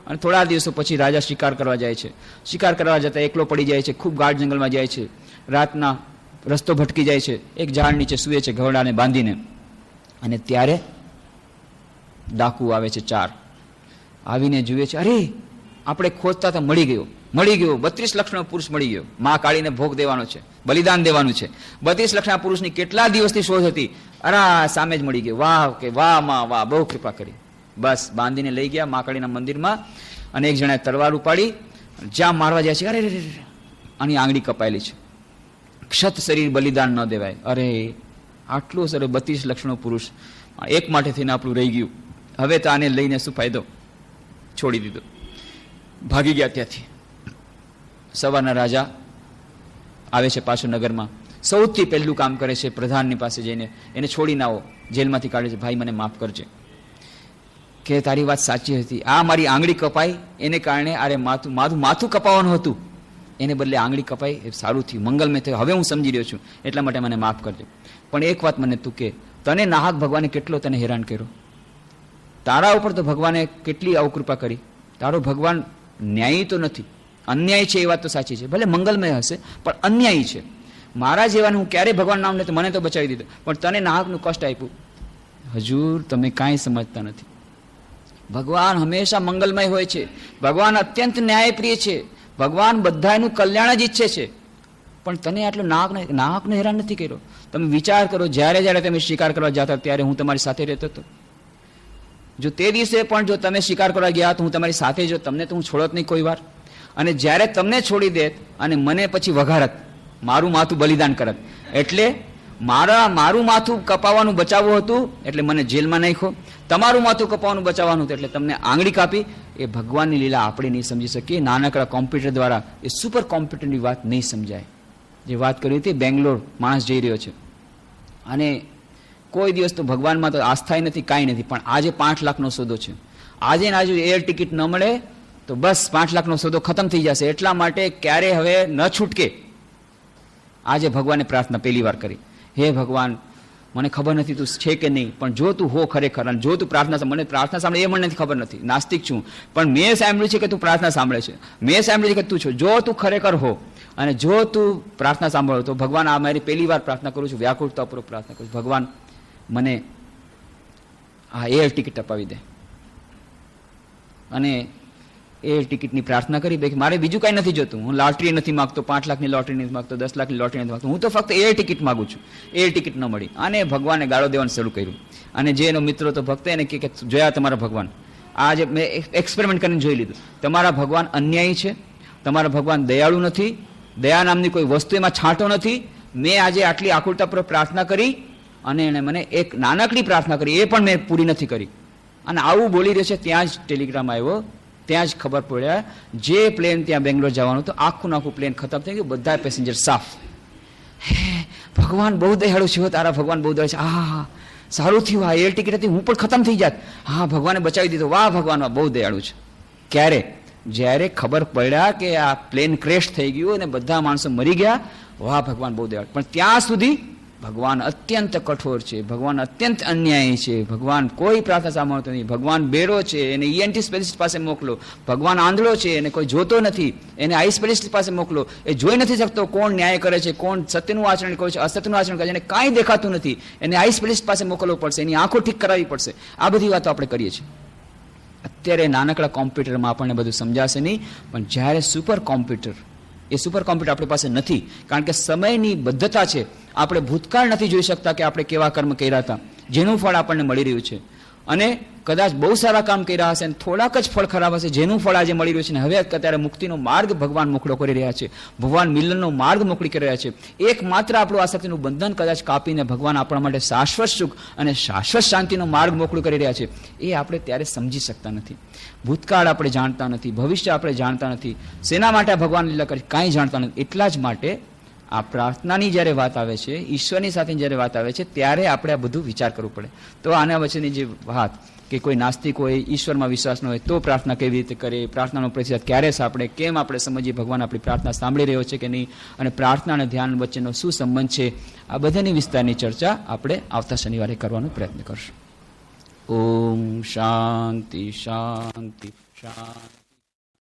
અને થોડા દિવસો પછી રાજા શિકાર કરવા જાય છે. શિકાર કરવા જતા એકલો પડી જાય છે, ખૂબ ગાઢ જંગલમાં જાય છે. રાતના રસ્તો ભટકી જાય છે, એક ઝાડ નીચે સૂએ છે ઘોડાને બાંધીને. અને ત્યારે ડાકુ આવે છે 4, આવીને જુએ છે, અરે આપણે ખોજતા તો મળી ગયો 32 લક્ષનો પુરુષ મળી ગયો. મા કાળીને ભોગ દેવાનો છે, બલિદાન દેવાનું છે. 32 લક્ષના પુરુષની કેટલા દિવસથી શોધ હતી, અરે સામે જ મળી ગયો. વાહ કે વાહ માં વાહ, બહુ કૃપા કરી. બસ બાંધીને લઈ ગયા મા કાળીના મંદિરમાં. અને એક જણાએ તલવાર ઉપાડી જ્યાં મારવા જાય છે, અરે આની આંગળી કપાયેલી છે, ક્ષત શરીર બલિદાન ન દેવાય. અરે આટલું સરસ 32 લક્ષનો પુરુષ એક માટે થઈને આપણું રહી ગયું. હવે તો આને લઈને શું ફાયદો? છોડી દીધો, ભાગી ગયા ત્યાંથી. સવારના રાજા આવે છે પાછો નગરમાં. સૌથી પહેલું કામ કરે છે પ્રધાનની પાસે જઈને એને છોડીને આવો, જેલમાંથી કાઢે છે. ભાઈ મને માફ કરજે, કે તારી વાત સાચી હતી, આ મારી આંગળી કપાઈ એને કારણે અરે માથું કપાવવાનું હતું એને બદલે આંગળી કપાઈ, એ સારું થયું, મંગલમય થયું, હવે હું સમજી રહ્યો છું, એટલા માટે મને માફ કરજો. પણ એક વાત મને તું કે, તને નાહક ભગવાને કેટલો તને હેરાન કર્યો, તારા ઉપર તો ભગવાને કેટલી અવકૃપા કરી. તારો ભગવાન ન્યાયી તો નથી, અન્યાયી છે એ વાત તો સાચી છે, ભલે મંગલમય હશે પણ અન્યાયી છે. મારા જેવાને હું ક્યારેય ભગવાન નામ લેતો મને તો બચાવી દીધો, પણ તને નાહકનું કષ્ટ આપ્યું. હજુર તમે કાંઈ સમજતા નથી. ભગવાન હંમેશા મંગલમય હોય છે, ભગવાન અત્યંત ન્યાયપ્રિય છે, ભગવાન બધાનું કલ્યાણ જ ઈચ્છે છે. પણ તને આટલો નાહકને હેરાન નથી કર્યો. તમે વિચાર કરો, જ્યારે જ્યારે તમે શિકાર કરવા જતા ત્યારે હું તમારી સાથે રહેતો હતો. જો તે દિવસે પણ જો તમે શિકાર કરવા ગયા તો હું તમારી સાથે જો, તમને તો હું છોડત નહીં કોઈ વાર. અને જ્યારે તમને છોડી દેત અને મને પછી વઘારત, મારું માથું બલિદાન કરત, એટલે મારું માથું કપાવવાનું બચાવવું હતું એટલે મને જેલમાં નાખ્યો, તમારું માથું કપાવવાનું બચાવવાનું હતું એટલે તમને આંગળી કાપી. એ ભગવાનની લીલા આપણે નહીં સમજી શકીએ. નાનકડા કોમ્પ્યુટર દ્વારા એ સુપર કોમ્પ્યુટરની વાત નહીં સમજાય. જે વાત કરી હતી, બેંગ્લોર માણસ જઈ રહ્યો છે અને કોઈ દિવસ તો ભગવાનમાં તો આસ્થા નથી, કાંઈ નથી, પણ આજે 5 લાખનો સોદો છે. આજે ને આજે એર ટિકિટ ન મળે તો બસ 5 લાખનો સોદો ખતમ થઈ જશે. એટલા માટે ક્યારે હવે ન છૂટકે. આજે ભગવાને પ્રાર્થના પહેલી વાર કરી, હે ભગવાન, મને ખબર નથી તું છે કે નહીં, પણ જો તું હો ખરેખર, અને જો તું પ્રાર્થના, મને પ્રાર્થના સાંભળે એ મને નથી ખબર નથી, નાસ્તિક છું, પણ મેં સાંભળ્યું છે કે તું પ્રાર્થના સાંભળે છે, મેં સાંભળ્યું છે કે તું છો, જો તું ખરેખર હો અને જો તું પ્રાર્થના સાંભળો તો ભગવાન, આ મારી પહેલી વાર પ્રાર્થના કરું છું, વ્યાકુળતાપૂર્વક પ્રાર્થના કરું છું, ભગવાન મને આ એર ટિકિટ અપાવી દે. અને એર ટિકિટની પ્રાર્થના કરી. મારે બીજું કાંઈ નથી જોતું, હું લોટરી નથી માગતો, 5 લાખની લોટરી નથી માગતો, 10 લાખની લોટરી નથી માગતો, હું તો ફક્ત એર ટિકિટ માગું છું. એર ટિકિટ ન મળી અને ભગવાને ગાળો દેવાનું શરૂ કર્યું. અને જે એનો મિત્ર તો ભક્ત એને કે જોયા તમારા ભગવાન, આજે મેં એક્સપેરિમેન્ટ કરીને જોઈ લીધું, તમારા ભગવાન અન્યાયી છે, તમારા ભગવાન દયાળુ નથી, દયા નામની કોઈ વસ્તુ એમાં છાંટો નથી. મેં આજે આટલી આકુળતાપૂર્વક પ્રાર્થના કરી અને એણે મને એક નાનકડી પ્રાર્થના કરી, એ પણ મેં પૂરી નથી કરી. અને આવું બોલી રહ્યો છે. ત્યાં જ ટેલિગ્રામ આવ્યો, ત્યાં જ ખબર પડ્યા, જે પ્લેન ત્યાં બેંગ્લોર જવાનું તો આખું પ્લેન ખતમ થઈ ગયું, બધા પેસેન્જર સાફ. હે ભગવાન બહુ દયાળુ છે, તારા ભગવાન બહુ દયાળુ છે. હા સારું થયું, આ એર ટિકિટ હતી, હું પણ ખતમ થઈ જાત. હા ભગવાને બચાવી દીધો, વાહ ભગવાન બહુ દયાળુ છે. ક્યારે? જ્યારે ખબર પડ્યા કે આ પ્લેન ક્રેશ થઈ ગયું અને બધા માણસો મરી ગયા, વાહ ભગવાન બહુ દયાળુ. પણ ત્યાં સુધી ભગવાન અત્યંત કઠોર છે, ભગવાન અત્યંત અન્યાયી છે, ભગવાન કોઈ પ્રાર્થના સાંભળતો નહીં, ભગવાન બેરો છે, એને ઈએનટી સ્પેશિસ્ટ પાસે મોકલો, ભગવાન આંધળો છે, એને કોઈ જોતો નથી, એને આઈ સ્પેશિસ્ટ પાસે મોકલો, એ જોઈ નથી શકતો કોણ ન્યાય કરે છે, કોણ સત્યનું આચરણ કરે છે, અસત્યનું આચરણ કરે છે, એને કાંઈ દેખાતું નથી, એને આઈ સ્પેશિસ્ટ પાસે મોકલવો પડશે, એની આંખો ઠીક કરાવવી પડશે. આ બધી વાતો આપણે કરીએ છીએ. અત્યારે નાનકડા કોમ્પ્યુટરમાં આપણને બધું સમજાશે નહીં, પણ જ્યારે સુપર કોમ્પ્યુટર, એ સુપર કોમ્પ્યુટર આપણી પાસે નથી, કારણ કે સમયની બદ્ધતા છે. આપણે ભૂતકાળ નથી જોઈ શકતા કે આપણે કેવા કર્મ કર્યા હતા, જેનું ફળ આપણને મળી રહ્યું છે. અને કદાચ બહુ સારા કામ કર્યા હશે અને થોડાક જ ફળ ખરાબ હશે, જેનું ફળ આજે મળી રહ્યું છે. ને હવે અત્યારે મુક્તિનો માર્ગ ભગવાન મોકળો કરી રહ્યા છે, ભગવાન મિલનનો માર્ગ મોકળી કરી રહ્યા છે. એકમાત્ર આપણું આસક્તિનું બંધન કદાચ કાપીને ભગવાન આપણા માટે શાશ્વત સુખ અને શાશ્વત શાંતિનો માર્ગ મોકળો કરી રહ્યા છે. એ આપણે ત્યારે સમજી શકતા નથી. ભૂતકાળ આપણે જાણતા નથી, ભવિષ્ય આપણે જાણતા નથી, શેના માટે ભગવાન લીલા કરી કાંઈ જાણતા નથી. એટલા જ માટે આ પ્રાર્થનાની જ્યારે વાત આવે છે, ઈશ્વરની સાથે જ્યારે વાત આવે છે, ત્યારે આપણે આ બધું વિચાર કરવું પડે. તો આના વચ્ચેની જે વાત કે કોઈ નાસ્તિક હોય, ઈશ્વરમાં વિશ્વાસ ન હોય તો પ્રાર્થના કેવી રીતે કરે, પ્રાર્થનાનો પ્રતિસાદ ક્યારે સાંભળે, કેમ આપણે સમજીએ ભગવાન આપણી પ્રાર્થના સાંભળી રહ્યો છે કે નહીં, અને પ્રાર્થના અને ધ્યાન વચ્ચેનો શું સંબંધ છે, આ બધાની વિસ્તારની ચર્ચા આપણે આવતા શનિવારે કરવાનો પ્રયત્ન કરશું. ઓમ શાંતિ શાંતિ શાંતિ.